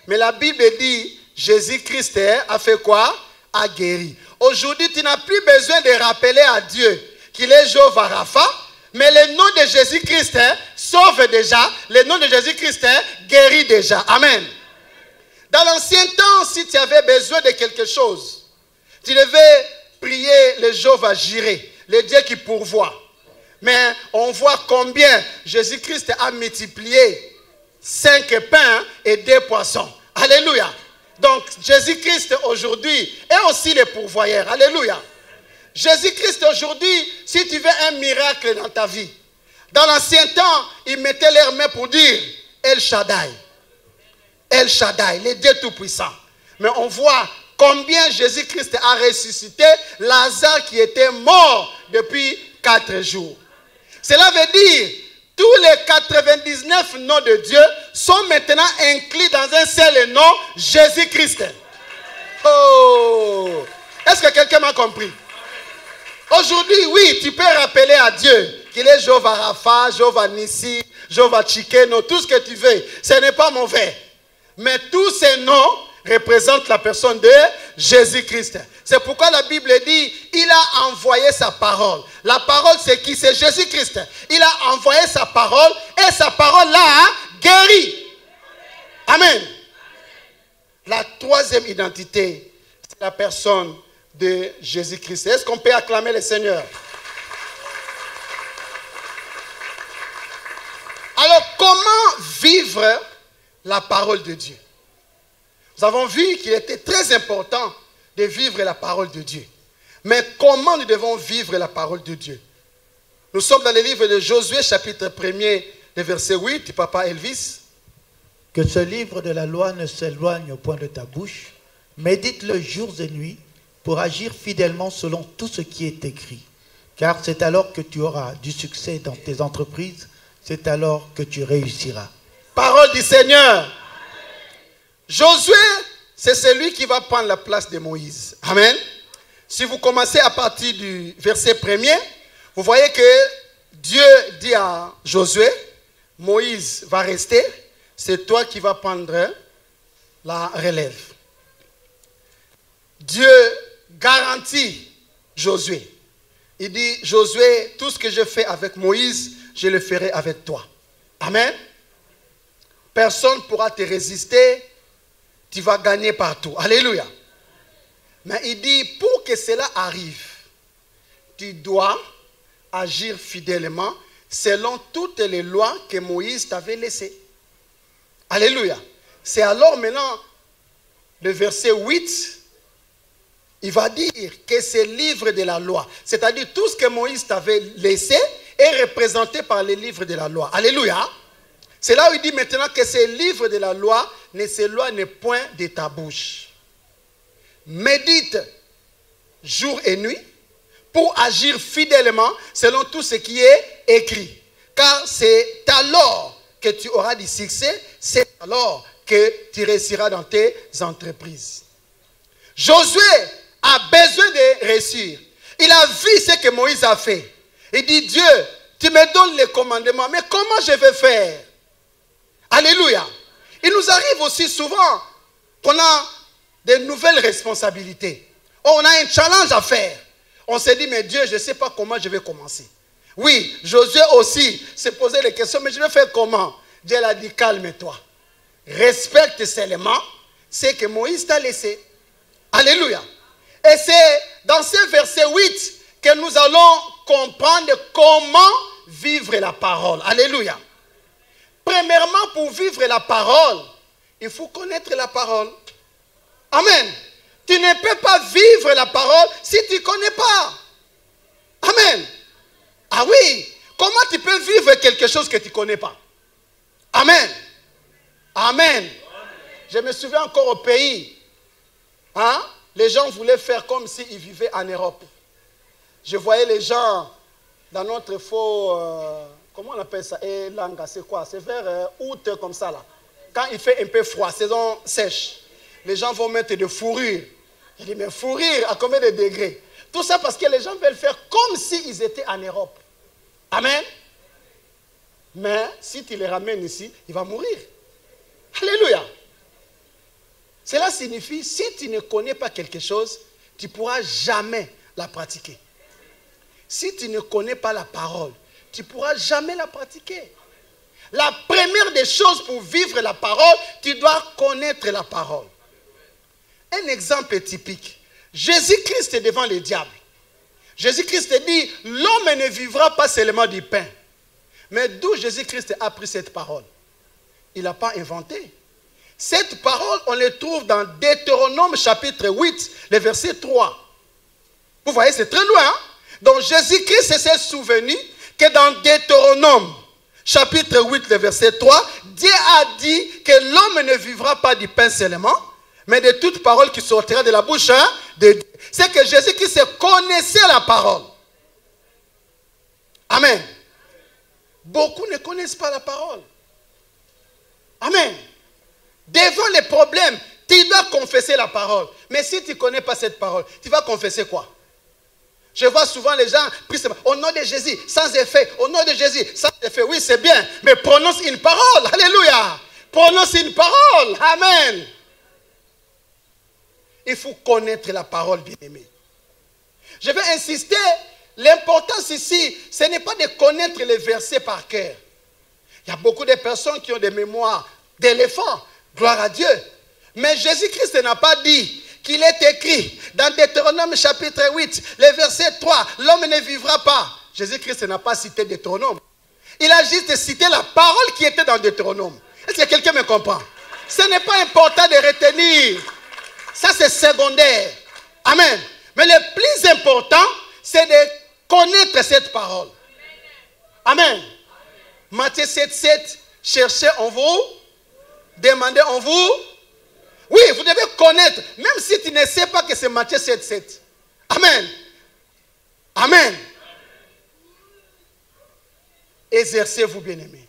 Mais la Bible dit, Jésus-Christ a fait quoi? A guéri. Aujourd'hui, tu n'as plus besoin de rappeler à Dieu qu'il est Jéhovah Rapha, mais le nom de Jésus-Christ sauve déjà. Le nom de Jésus-Christ guérit déjà. Amen. Dans l'ancien temps, si tu avais besoin de quelque chose, tu devais prier le Jéhovah Jireh, le Dieu qui pourvoit. Mais on voit combien Jésus-Christ a multiplié 5 pains et 2 poissons. Alléluia. Donc Jésus-Christ aujourd'hui est aussi le pourvoyeur. Alléluia. Jésus-Christ aujourd'hui, si tu veux un miracle dans ta vie, dans l'ancien temps, ils mettaient leurs mains pour dire El Shaddai. El Shaddai, le Dieu Tout-Puissant. Mais on voit combien Jésus-Christ a ressuscité Lazare qui était mort depuis 4 jours. Cela veut dire tous les 99 noms de Dieu sont maintenant inclus dans un seul nom, Jésus-Christ. Oh! Est-ce que quelqu'un m'a compris? Aujourd'hui, oui, tu peux rappeler à Dieu qu'il est Jéhovah Rapha, Jéhovah Nissi, Jéhovah Tchikeno, tout ce que tu veux. Ce n'est pas mauvais. Mais tous ces noms représentent la personne de Jésus-Christ. C'est pourquoi la Bible dit, il a envoyé sa parole. La parole, c'est qui? C'est Jésus-Christ. Il a envoyé sa parole et sa parole l'a guéri. Amen. La troisième identité, c'est la personne de Jésus-Christ. Est-ce qu'on peut acclamer le Seigneur? Alors, comment vivre la parole de Dieu? Nous avons vu qu'il était très important de vivre la parole de Dieu. Mais comment nous devons vivre la parole de Dieu? Nous sommes dans le livre de Josué, chapitre 1er, le verset 8, Papa Elvis. Que ce livre de la loi ne s'éloigne au point de ta bouche. Médite-le jours et nuits pour agir fidèlement selon tout ce qui est écrit. Car c'est alors que tu auras du succès dans tes entreprises. C'est alors que tu réussiras. Parole du Seigneur. Josué, c'est celui qui va prendre la place de Moïse. Amen. Si vous commencez à partir du verset 1er, vous voyez que Dieu dit à Josué, Moïse va rester, c'est toi qui vas prendre la relève. Dieu garantit Josué. Il dit, Josué, tout ce que je fais avec Moïse, je le ferai avec toi. Amen. Personne ne pourra te résister, tu vas gagner partout. Alléluia. Mais il dit, pour que cela arrive, tu dois agir fidèlement selon toutes les lois que Moïse t'avait laissées. Alléluia. C'est alors maintenant, le verset 8, il va dire que ce livre de la loi, c'est-à-dire tout ce que Moïse t'avait laissé, est représenté par les livres de la loi. Alléluia. C'est là où il dit maintenant que ce livre de la loi ne s'éloigne point de ta bouche. Médite jour et nuit pour agir fidèlement selon tout ce qui est écrit. Car c'est alors que tu auras du succès, c'est alors que tu réussiras dans tes entreprises. Josué a besoin de réussir. Il a vu ce que Moïse a fait. Il dit, Dieu, tu me donnes les commandements, mais comment je vais faire? Alléluia. Il nous arrive aussi souvent qu'on a de nouvelles responsabilités. On a un challenge à faire. On s'est dit, mais Dieu, je ne sais pas comment je vais commencer. Oui, Josué aussi s'est posé les questions, mais je vais faire comment? Dieu a dit, calme-toi. Respecte seulement ce que Moïse t'a laissé. Alléluia. Et c'est dans ce verset 8 que nous allons comprendre comment vivre la parole. Alléluia. Premièrement, pour vivre la parole, il faut connaître la parole. Amen. Tu ne peux pas vivre la parole si tu ne connais pas. Amen. Ah oui. Comment tu peux vivre quelque chose que tu ne connais pas? Amen. Amen. Je me souviens encore au pays. Hein? Les gens voulaient faire comme s'ils vivaient en Europe. Je voyais les gens dans notre faux... comment on appelle ça? Langa, c'est quoi? C'est vers août comme ça là. Quand il fait un peu froid, saison sèche, les gens vont mettre de fourrure. Je dis, mais fourrure à combien de degrés? Tout ça parce que les gens veulent faire comme s'ils étaient en Europe. Amen. Mais si tu les ramènes ici, il va mourir. Alléluia. Cela signifie, si tu ne connais pas quelque chose, tu ne pourras jamais la pratiquer. Si tu ne connais pas la parole, tu ne pourras jamais la pratiquer. La première des choses pour vivre la parole, tu dois connaître la parole. Un exemple typique. Jésus-Christ est devant le diable. Jésus-Christ dit, l'homme ne vivra pas seulement du pain. Mais d'où Jésus-Christ a pris cette parole? Il n'a pas inventé. Cette parole, on la trouve dans Deutéronome chapitre 8, le verset 3. Vous voyez, c'est très loin. Hein? Donc Jésus-Christ s'est souvenu que dans Deutéronome chapitre 8, le verset 3, Dieu a dit que l'homme ne vivra pas du pain seulement, mais de toute parole qui sortira de la bouche de Dieu. C'est que Jésus-Christ connaissait la parole. Amen. Beaucoup ne connaissent pas la parole. Amen. Devant les problèmes, tu dois confesser la parole. Mais si tu ne connais pas cette parole, tu vas confesser quoi? Je vois souvent les gens prier au nom de Jésus, sans effet. Au nom de Jésus, sans effet. Oui, c'est bien. Mais prononce une parole. Alléluia. Prononce une parole. Amen. Il faut connaître la parole, bien-aimé. Je vais insister. L'importance ici, ce n'est pas de connaître les versets par cœur. Il y a beaucoup de personnes qui ont des mémoires d'éléphants. Gloire à Dieu. Mais Jésus-Christ n'a pas dit qu'il est écrit dans Deutéronome chapitre 8, le verset 3, l'homme ne vivra pas. Jésus-Christ n'a pas cité Deutéronome. Il a juste cité la parole qui était dans Deutéronome. Est-ce que quelqu'un me comprend? Ce n'est pas important de retenir. Ça, c'est secondaire. Amen. Mais le plus important, c'est de connaître cette parole. Amen. Matthieu 7, 7, cherchez en vous, demandez en vous. Oui, vous devez connaître, même si tu ne sais pas que c'est Matthieu 7, 7. Amen. Amen. Exercez-vous, bien-aimés.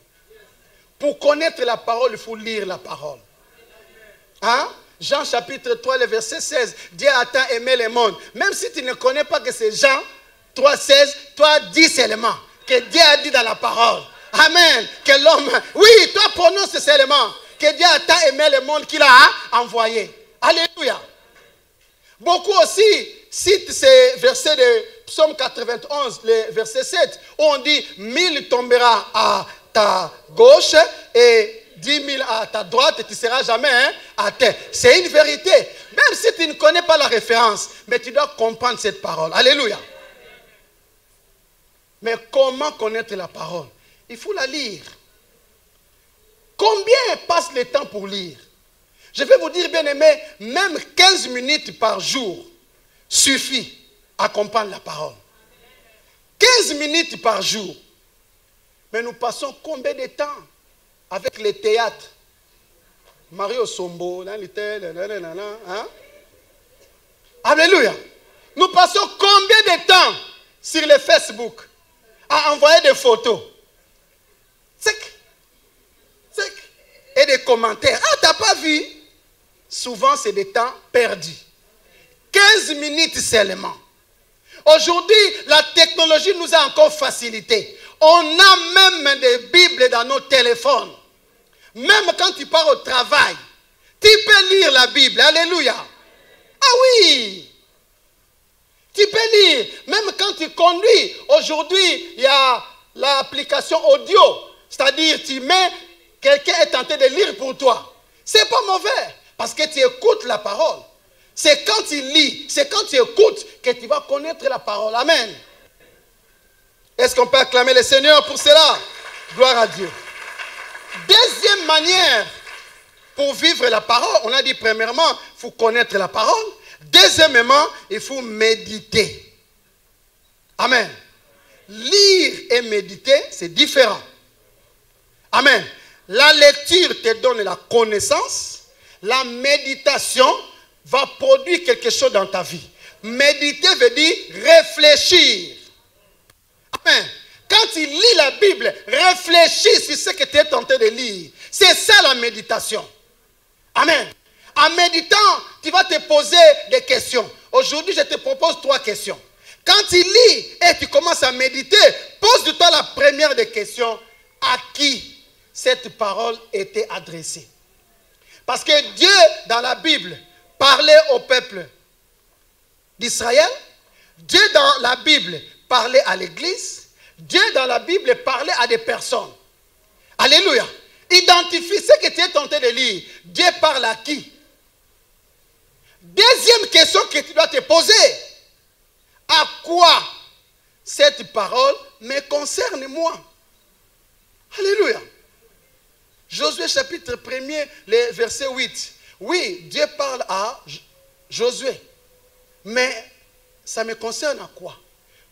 Pour connaître la parole, il faut lire la parole. Hein? Jean chapitre 3, le verset 16. Dieu a tant aimé le monde. Même si tu ne connais pas que c'est Jean 3, 16, toi dis seulement que Dieu a dit dans la parole. Amen. Que l'homme, oui, toi prononce seulement que Dieu a tant aimé le monde qu'il a envoyé. Alléluia. Beaucoup aussi citent ces versets de Psaume 91, le verset 7, où on dit 1000 tombera à ta gauche et 10 000 à ta droite et tu ne seras jamais à terre. C'est une vérité. Même si tu ne connais pas la référence, mais tu dois comprendre cette parole. Alléluia. Mais comment connaître la parole? Il faut la lire. Combien passe le temps pour lire? Je vais vous dire, bien aimé, même 15 minutes par jour suffit à comprendre la parole. 15 minutes par jour. Mais nous passons combien de temps avec les théâtres? Mario Sombo, hein? Alléluia. Nous passons combien de temps sur le Facebook à envoyer des photos? Et des commentaires. Ah, t'as pas vu? Souvent, c'est des temps perdus. 15 minutes seulement. Aujourd'hui, la technologie nous a encore facilité. On a même des Bibles dans nos téléphones. Même quand tu pars au travail, tu peux lire la Bible. Alléluia. Ah oui. Tu peux lire. Même quand tu conduis. Aujourd'hui, il y a l'application audio. C'est-à-dire, tu mets, quelqu'un est tenté de lire pour toi. C'est pas mauvais. Parce que tu écoutes la parole. C'est quand tu lis, c'est quand tu écoutes que tu vas connaître la parole. Amen. Est-ce qu'on peut acclamer le Seigneur pour cela? Gloire à Dieu. Deuxième manière pour vivre la parole, on a dit premièrement, il faut connaître la parole. Deuxièmement, il faut méditer. Amen. Lire et méditer, c'est différent. Amen. La lecture te donne la connaissance. La méditation va produire quelque chose dans ta vie. Méditer veut dire réfléchir. Amen. Quand tu lis la Bible, réfléchis sur ce que tu es tenté de lire. C'est ça la méditation. Amen. En méditant, tu vas te poser des questions. Aujourd'hui, je te propose 3 questions. Quand tu lis et tu commences à méditer, pose-toi la première des questions. À qui cette parole était adressée? Parce que Dieu, dans la Bible, parlait au peuple d'Israël. Dieu, dans la Bible, parlait à l'Église. Dieu, dans la Bible, parlait à des personnes. Alléluia. Identifie ce que tu es tenté de lire. Dieu parle à qui? Deuxième question que tu dois te poser. À quoi cette parole me concerne moi? Alléluia. Josué chapitre 1er, le verset 8. Oui, Dieu parle à Josué. Mais ça me concerne à quoi?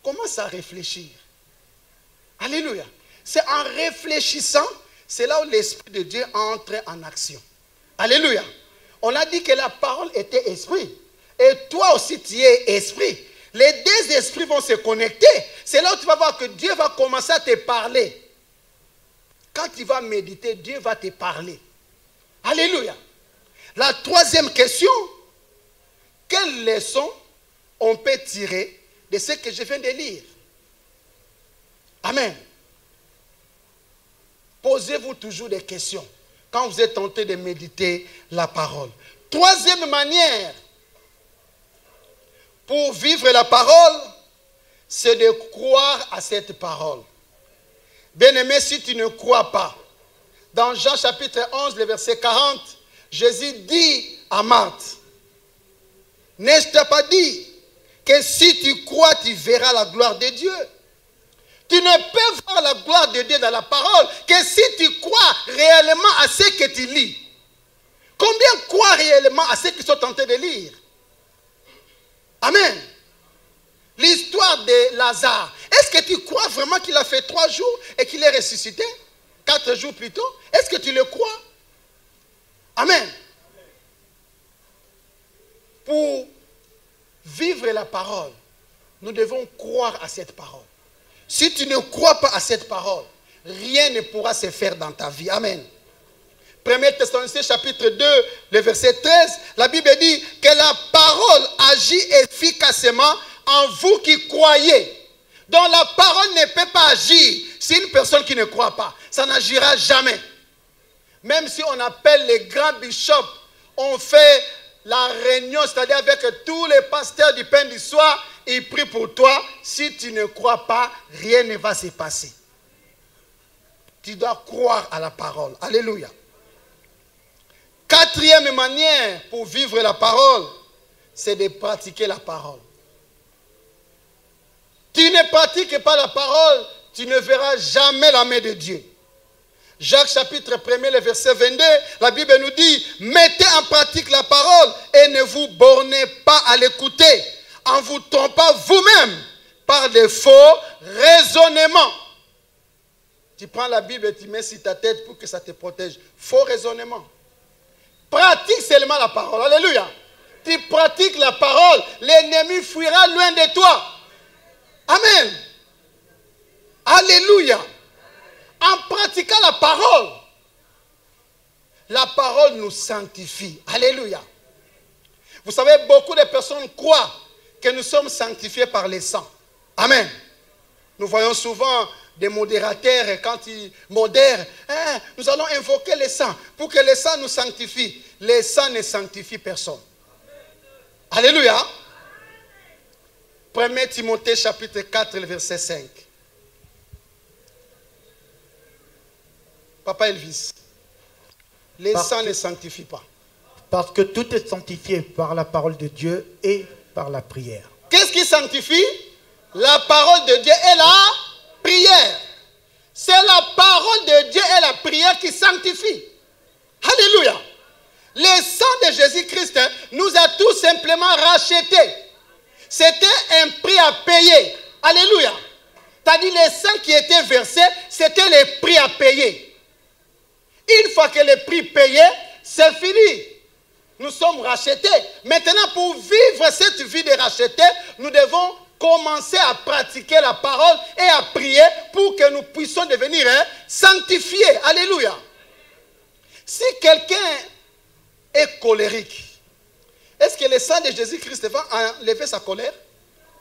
Commence à réfléchir. Alléluia. C'est en réfléchissant, c'est là où l'Esprit de Dieu entre en action. Alléluia. On a dit que la parole était esprit. Et toi aussi, tu es esprit. Les deux esprits vont se connecter. C'est là où tu vas voir que Dieu va commencer à te parler. Quand tu vas méditer, Dieu va te parler. Alléluia. La troisième question, quelle leçon on peut tirer de ce que je viens de lire? Amen. Posez-vous toujours des questions quand vous êtes tenté de méditer la parole. Troisième manière pour vivre la parole, c'est de croire à cette parole. Bien-aimé, si tu ne crois pas, dans Jean chapitre 11, le verset 40, Jésus dit à Marthe, n'est-ce pas dit que si tu crois, tu verras la gloire de Dieu? Tu ne peux voir la gloire de Dieu dans la parole que si tu crois réellement à ce que tu lis. Combien croient réellement à ceux qui sont tentés de lire? Amen. L'histoire de Lazare. Est-ce que tu crois vraiment qu'il a fait 3 jours et qu'il est ressuscité 4 jours plus tôt? Est-ce que tu le crois? Amen. Pour vivre la parole, nous devons croire à cette parole. Si tu ne crois pas à cette parole, rien ne pourra se faire dans ta vie. Amen. 1 Thessaloniciens chapitre 2, le verset 13, La Bible dit que la parole agit efficacement en vous qui croyez. Donc la parole ne peut pas agir si une personne qui ne croit pas. Ça n'agira jamais. Même si on appelle les grands bishops, on fait la réunion, c'est-à-dire avec tous les pasteurs du pain du soir, ils prient pour toi. Si tu ne crois pas, rien ne va se passer. Tu dois croire à la parole. Alléluia. Quatrième manière pour vivre la parole, c'est de pratiquer la parole. Tu ne pratiques pas la parole, tu ne verras jamais la main de Dieu. Jacques chapitre 1er, le verset 22, la Bible nous dit, mettez en pratique la parole et ne vous bornez pas à l'écouter, en vous trompant vous-même par des faux raisonnements. Tu prends la Bible et tu mets sur ta tête pour que ça te protège. Faux raisonnement. Pratique seulement la parole. Alléluia. Tu pratiques la parole, l'ennemi fuira loin de toi. Amen. Alléluia. En pratiquant la parole nous sanctifie. Alléluia. Vous savez, beaucoup de personnes croient que nous sommes sanctifiés par le sang. Amen. Nous voyons souvent des modérateurs, quand ils modèrent, nous allons invoquer le sang pour que le sang nous sanctifie. Le sang ne sanctifie personne. Alléluia. 1 Timothée chapitre 4, le verset 5. Papa Elvis, le sang ne sanctifie pas. Parce que tout est sanctifié par la parole de Dieu et par la prière. Qu'est-ce qui sanctifie? La parole de Dieu et la prière. C'est la parole de Dieu et la prière qui sanctifie. Alléluia. Le sang de Jésus-Christ nous a tout simplement rachetés. C'était un prix à payer. Alléluia. C'est-à-dire le sang qui était versé, c'était le prix à payer. Une fois que le prix payé, c'est fini. Nous sommes rachetés. Maintenant, pour vivre cette vie de racheté, nous devons commencer à pratiquer la parole et à prier pour que nous puissions devenir sanctifiés. Alléluia. Si quelqu'un est colérique, est-ce que le sang de Jésus-Christ va enlever sa colère?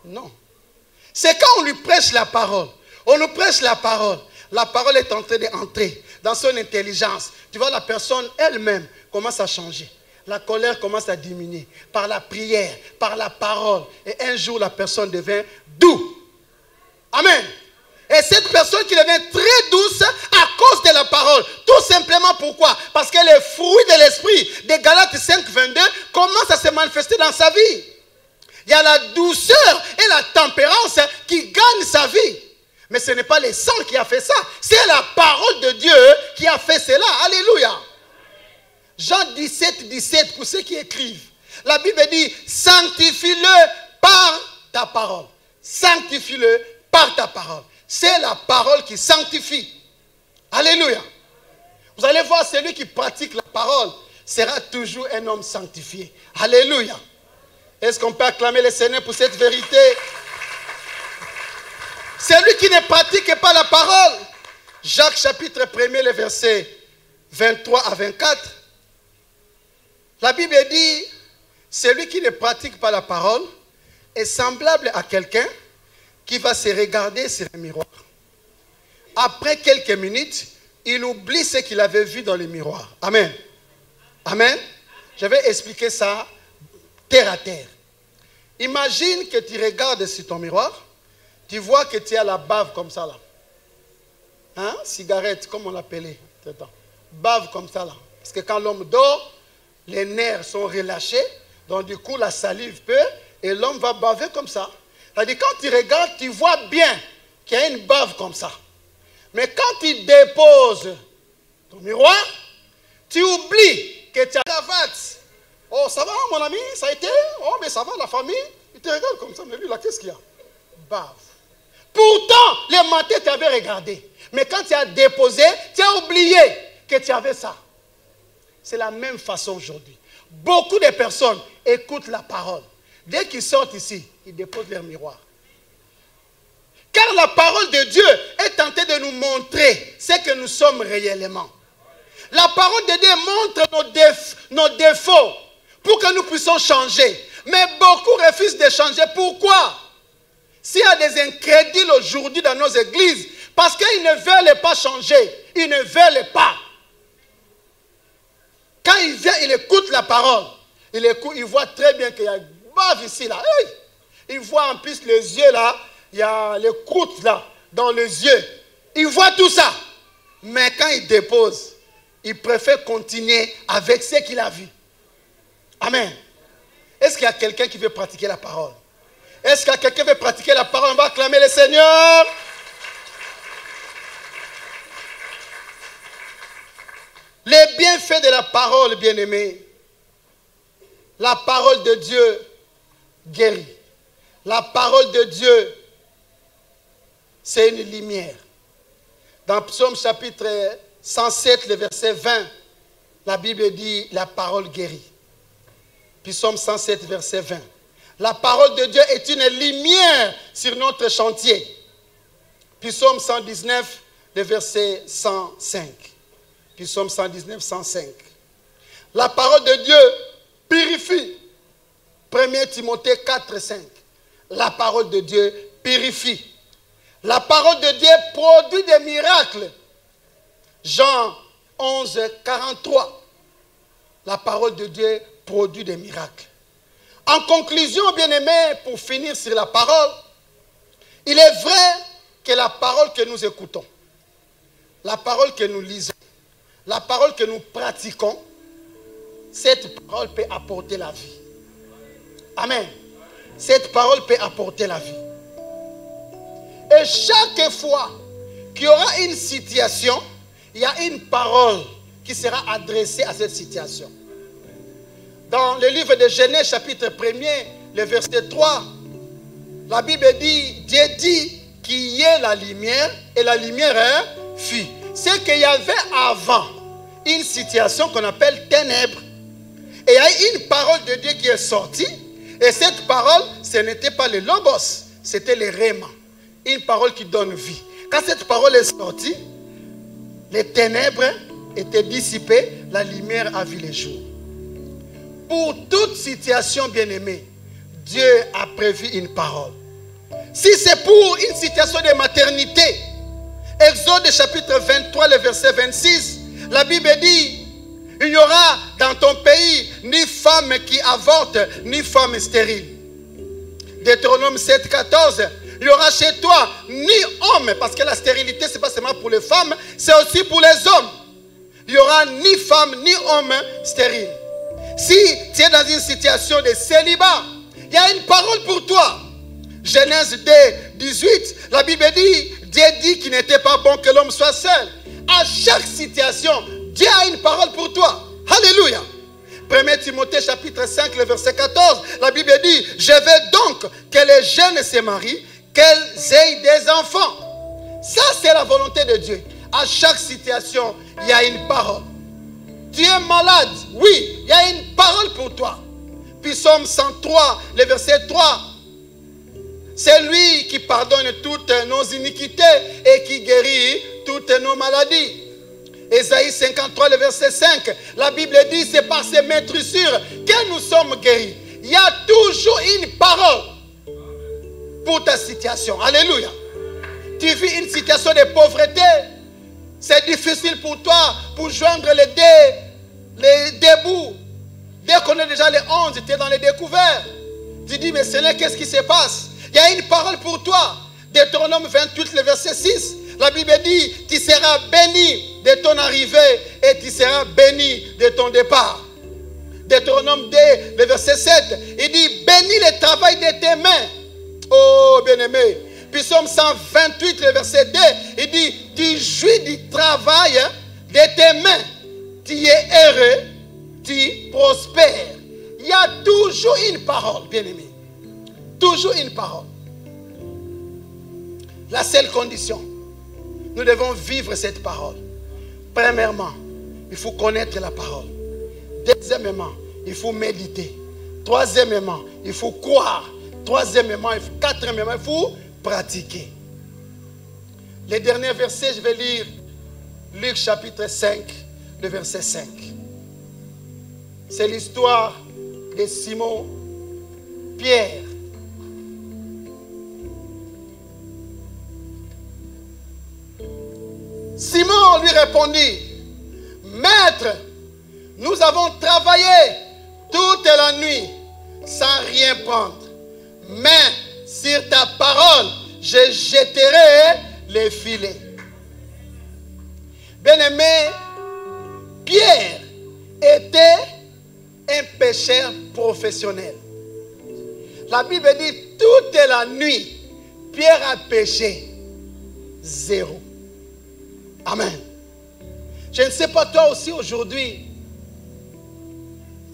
Non. C'est quand on lui prêche la parole. On nous prêche la parole. La parole est en train d'entrer dans son intelligence. Tu vois, la personne elle-même commence à changer. La colère commence à diminuer par la prière, par la parole. Et un jour, la personne devient douce. Amen. Et cette personne qui devient très douce à cause de la parole. Tout simplement pourquoi? Parce que les fruits de l'esprit de Galates 5, 22 commencent à se manifester dans sa vie. Il y a la douceur et la tempérance qui gagnent sa vie. Mais ce n'est pas le sang qui a fait ça. C'est la parole de Dieu qui a fait cela. Alléluia. Jean 17, 17, pour ceux qui écrivent. La Bible dit, sanctifie-le par ta parole. Sanctifie-le par ta parole. C'est la parole qui sanctifie. Alléluia. Vous allez voir, celui qui pratique la parole sera toujours un homme sanctifié. Alléluia. Est-ce qu'on peut acclamer le Seigneur pour cette vérité? Celui qui ne pratique pas la parole. Jacques chapitre 1er, le verset 23 à 24. La Bible dit, celui qui ne pratique pas la parole est semblable à quelqu'un qui va se regarder sur un miroir. Après quelques minutes, il oublie ce qu'il avait vu dans le miroir. Amen. Amen. Je vais expliquer ça terre à terre. Imagine que tu regardes sur ton miroir, tu vois que tu as la bave comme ça là. Hein? Cigarette, comme on l'appelait. Bave comme ça là. Parce que quand l'homme dort, les nerfs sont relâchés, donc du coup la salive peut, et l'homme va baver comme ça. C'est-à-dire quand tu regardes, tu vois bien qu'il y a une bave comme ça. Mais quand tu déposes ton miroir, tu oublies que tu as la cravate. Oh, ça va mon ami, ça a été? Oh, mais ça va la famille? Il te regarde comme ça, mais lui là, qu'est-ce qu'il y a? Bave. Pourtant, le matin, tu avais regardé. Mais quand tu as déposé, tu as oublié que tu avais ça. C'est la même façon aujourd'hui. Beaucoup de personnes écoutent la parole. Dès qu'ils sortent ici, ils déposent leur miroir. Car la parole de Dieu est tentée de nous montrer ce que nous sommes réellement. La parole de Dieu montre nos défauts pour que que nous puissions changer. Mais beaucoup refusent de changer. Pourquoi? S'il y a des incrédules aujourd'hui dans nos églises, parce qu'ils ne veulent pas changer. Ils ne veulent pas. Quand il vient, il écoute la parole. Il voit très bien qu'il y a une bave ici, là. Il voit en plus les yeux, là. Il y a les croûtes, là, dans les yeux. Il voit tout ça. Mais quand il dépose, il préfère continuer avec ce qu'il a vu. Amen. Est-ce qu'il y a quelqu'un qui veut pratiquer la parole? Est-ce qu'il y a quelqu'un qui veut pratiquer la parole? On va acclamer le Seigneur. Les bienfaits de la parole, bien-aimés. La parole de Dieu guérit. La parole de Dieu, c'est une lumière. Dans Psaume chapitre 107, le verset 20, la Bible dit la parole guérit. Psaume 107, verset 20. La parole de Dieu est une lumière sur notre chantier. Psaume 119, le verset 105. Psaume 119, 105. La parole de Dieu purifie. 1 Timothée 4, 5. La parole de Dieu purifie. La parole de Dieu produit des miracles. Jean 11, 43. La parole de Dieu produit des miracles. En conclusion, bien-aimés, pour finir sur la parole, il est vrai que la parole que nous écoutons, la parole que nous lisons, la parole que nous pratiquons, cette parole peut apporter la vie. Amen. Cette parole peut apporter la vie. Et chaque fois qu'il y aura une situation, il y a une parole qui sera adressée à cette situation. Dans le livre de Genèse, chapitre 1er, le verset 3, la Bible dit, Dieu dit qu'il y ait la lumière, et la lumière fut. C'est qu'il y avait avant une situation qu'on appelle ténèbres. Et il y a une parole de Dieu qui est sortie, et cette parole, ce n'était pas le logos, c'était le réma. Une parole qui donne vie. Quand cette parole est sortie, les ténèbres étaient dissipées, la lumière a vu le jour. Pour toute situation, bien-aimée, Dieu a prévu une parole. Si c'est pour une situation de maternité, Exode chapitre 23, le verset 26, la Bible dit, il n'y aura dans ton pays ni femme qui avorte, ni femme stérile. Deutéronome 7, 14, il n'y aura chez toi ni homme, parce que la stérilité, ce n'est pas seulement pour les femmes, c'est aussi pour les hommes. Il n'y aura ni femme, ni homme stérile. Si tu es dans une situation de célibat, il y a une parole pour toi. Genèse 2, 18, la Bible dit, Dieu dit qu'il n'était pas bon que l'homme soit seul. À chaque situation, Dieu a une parole pour toi. Alléluia. 1 Timothée chapitre 5, le verset 14, la Bible dit, je veux donc que les jeunes se marient, qu'elles aient des enfants. Ça, c'est la volonté de Dieu. À chaque situation, il y a une parole. Tu es malade, oui, il y a une parole pour toi. Psaume 103, le verset 3. C'est lui qui pardonne toutes nos iniquités et qui guérit toutes nos maladies. Ésaïe 53, le verset 5. La Bible dit, c'est par ces maîtrissures que nous sommes guéris. Il y a toujours une parole pour ta situation. Alléluia. Tu vis une situation de pauvreté. C'est difficile pour toi pour joindre les débouts. Dès qu'on est déjà les 11, tu es dans les découverts. Tu dis, mais Seigneur, qu'est-ce qui se passe? Il y a une parole pour toi. Deutéronome 28, le verset 6. La Bible dit, tu seras béni de ton arrivée et tu seras béni de ton départ. Deutéronome 2, le verset 7. Il dit, bénis le travail de tes mains. Oh, bien-aimé. Psaume 128, le verset 2. Il dit, tu jouis du travail de tes mains. Tu es heureux, tu prospères. Il y a toujours une parole, bien-aimé. Toujours une parole. La seule condition, nous devons vivre cette parole. Premièrement, il faut connaître la parole. Deuxièmement, il faut méditer. Troisièmement, il faut croire. Quatrièmement, il faut pratiquer. Les derniers versets, je vais lire Luc chapitre 5, le verset 5. C'est l'histoire de Simon Pierre. Simon lui répondit, Maître, nous avons travaillé toute la nuit sans rien prendre. Mais sur ta parole, je jetterai les filets. Bien-aimé, Pierre était un pêcheur professionnel. La Bible dit toute la nuit, Pierre a pêché 0. Amen. Je ne sais pas toi aussi aujourd'hui,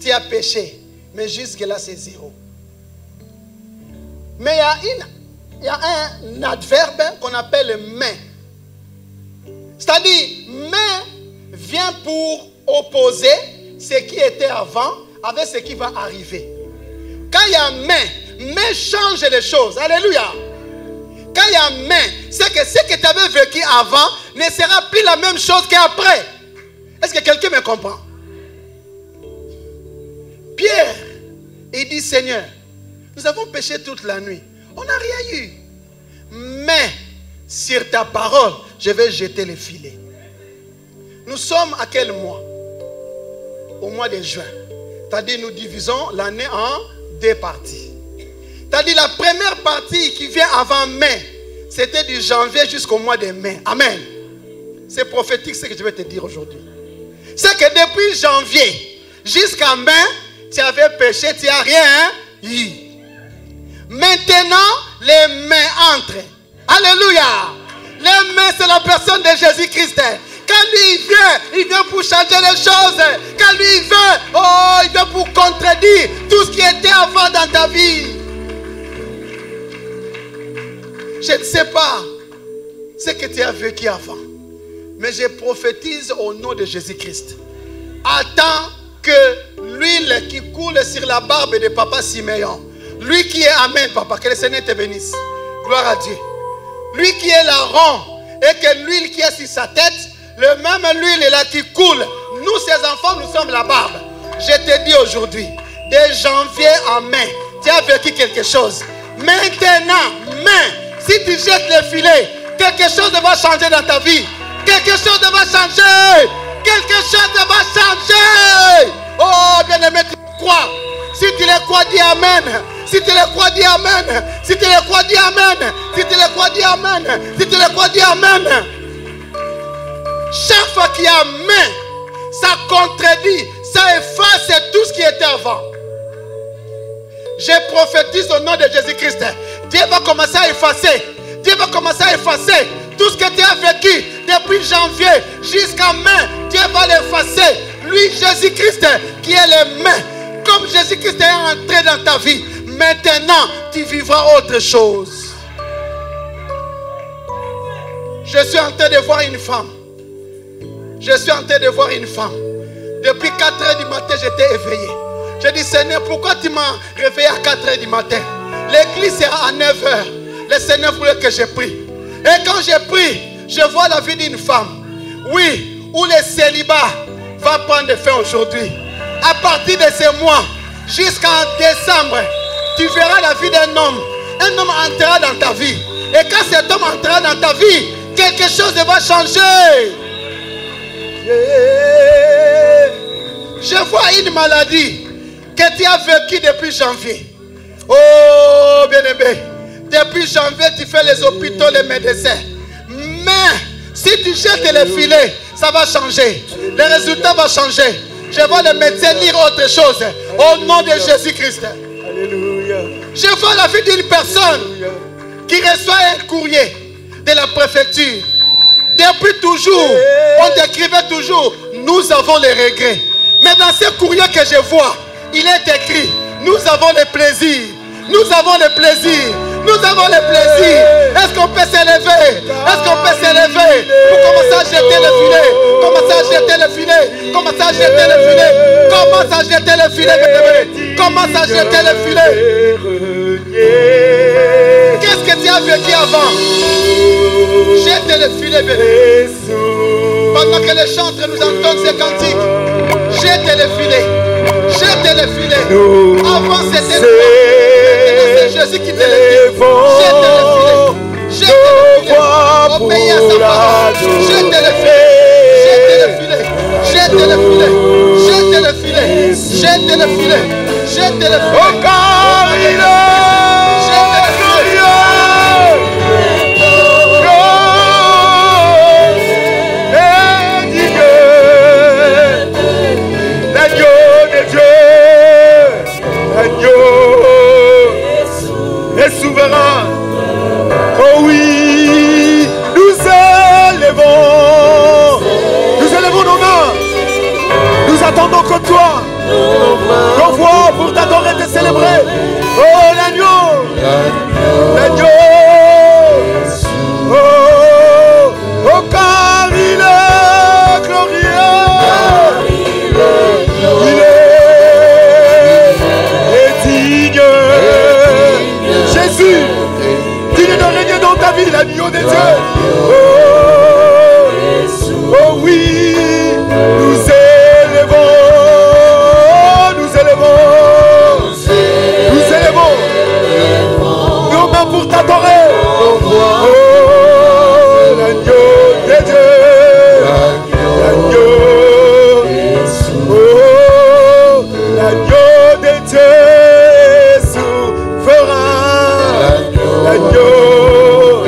tu as péché, mais jusque-là c'est 0. Mais il y a un adverbe qu'on appelle mais. C'est-à-dire, mais vient pour opposer ce qui était avant avec ce qui va arriver. Quand il y a mais change les choses. Alléluia. Quand il y a mais, c'est que ce que tu avais vécu avant ne sera plus la même chose qu'après. Est-ce que quelqu'un me comprend? Pierre, il dit, Seigneur, nous avons péché toute la nuit. On n'a rien eu. Mais, sur ta parole, je vais jeter les filets. Nous sommes à quel mois? Au mois de juin. C'est-à-dire, nous divisons l'année en 2 parties. C'est-à-dire, la première partie qui vient avant mai, c'était du janvier jusqu'au mois de mai. Amen. C'est prophétique ce que je vais te dire aujourd'hui. C'est que depuis janvier jusqu'à mai, tu avais péché, tu n'as rien eu. Maintenant, les mains entrent. Alléluia. Les mains, c'est la personne de Jésus-Christ. Quand lui il vient pour changer les choses. Quand lui il vient pour contredire tout ce qui était avant dans ta vie. Je ne sais pas ce que tu as vécu avant, mais je prophétise au nom de Jésus-Christ. Attends que l'huile qui coule sur la barbe de Papa Siméon, lui qui est Amen, Papa, que le Seigneur te bénisse. Gloire à Dieu. Lui qui est larron et que l'huile qui est sur sa tête, le même huile là qui coule, nous ses enfants, nous sommes la barbe. Je te dis aujourd'hui, de janvier à mai, tu as vécu quelque chose. Maintenant, si tu jettes les filets, quelque chose va changer dans ta vie. Quelque chose va changer. Quelque chose va changer. Oh, bien-aimé, tu crois. Si tu le crois, dis Amen. Si tu le crois, dis Amen. Si tu le crois, dis Amen. Si tu le crois, dis Amen. Si tu le crois, dis Amen. Chaque fois qu'il y a Amen, ça contredit, ça efface tout ce qui était avant. Je prophétise au nom de Jésus-Christ. Dieu va commencer à effacer. Dieu va commencer à effacer tout ce que tu as vécu depuis janvier jusqu'à mai. Dieu va l'effacer. Lui, Jésus-Christ, qui est le main. Comme Jésus-Christ est entré dans ta vie, maintenant, tu vivras autre chose. Je suis en train de voir une femme. Je suis en train de voir une femme. Depuis 4 h du matin, j'étais éveillé. Je dis, Seigneur, pourquoi tu m'as réveillé à 4 h du matin? L'église est à 9 h. Le Seigneur voulait que je prie. Et quand j'ai pris, je vois la vie d'une femme. Oui, où le célibat va prendre fin aujourd'hui. À partir de ce mois, jusqu'en décembre, tu verras la vie d'un homme. Un homme entrera dans ta vie. Et quand cet homme entrera dans ta vie, quelque chose va changer. Je vois une maladie que tu as vécue depuis janvier. Oh, bien-aimé. Depuis janvier, tu fais les hôpitaux, les médecins. Mais, si tu jettes les filets, ça va changer. Les résultats vont changer. Je vois les médecins lire autre chose. Au nom de Jésus-Christ. Alléluia. Je vois la vie d'une personne qui reçoit un courrier de la préfecture. Depuis toujours, on décrivait toujours, nous avons les regrets. Mais dans ce courrier que je vois, il est écrit, nous avons le plaisir. Nous avons le plaisir. Nous avons le plaisir. Est-ce qu'on peut s'élever? Est-ce qu'on peut s'élever pour commencer à jeter le filet? Commencer à jeter le filet. Commencer à jeter le filet. Commence à jeter le filet. Commence à jeter le filet. Qu'est-ce que tu as vécu avant? Jette le filet, bébé. Pendant que les chantres nous entendent ces cantiques, jette le filet. Jette le filet. Avant c'était toi. Maintenant c'est Jésus qui te le dit. Jette le filet. Jette le filet. Obéis à sa parole. Jette le filet. Jette le filet. Jette le filet. Jette le filet. Jette le filet. Jette le filet. Oh car il est glorieux. Souverain. Oh oui, nous élevons nos mains, nous attendons que toi, qu'on voit pour t'adorer, te célébrer. Oh l'agneau, oh car il est glorieux, il est digne. Jésus, digne de régner dans ta vie, l'agneau des dieux. Oh oui, nous élevons nos mains pour t'adorer. Oh, l'agneau des dieux, l'agneau des dieux, souverain. L'agneau et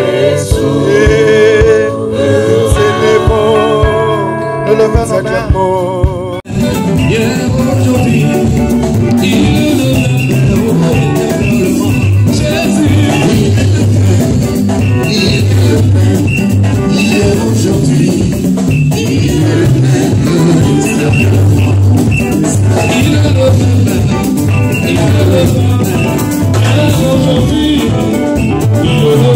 nous levons nos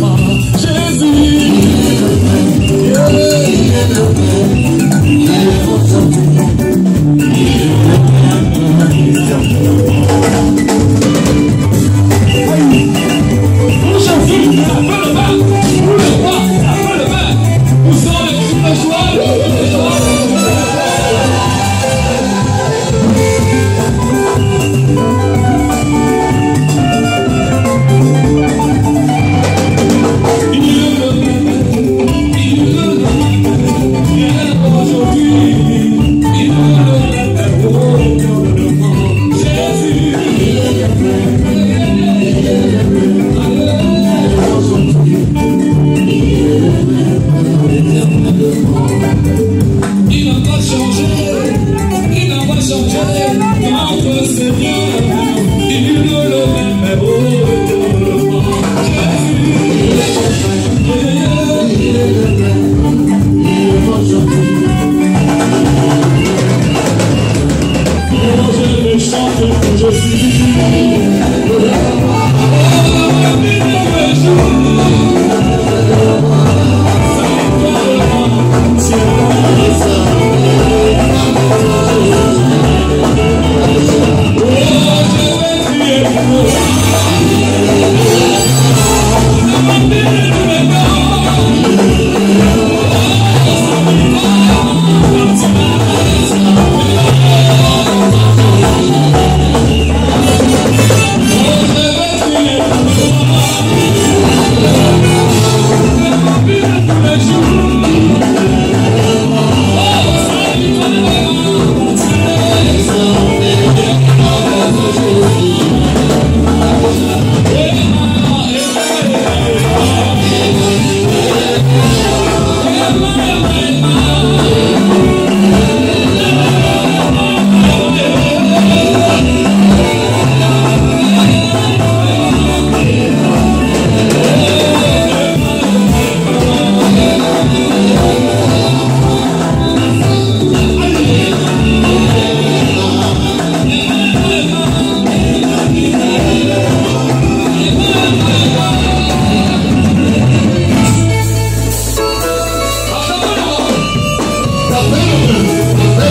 mains. Aujourd'hui,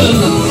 Seul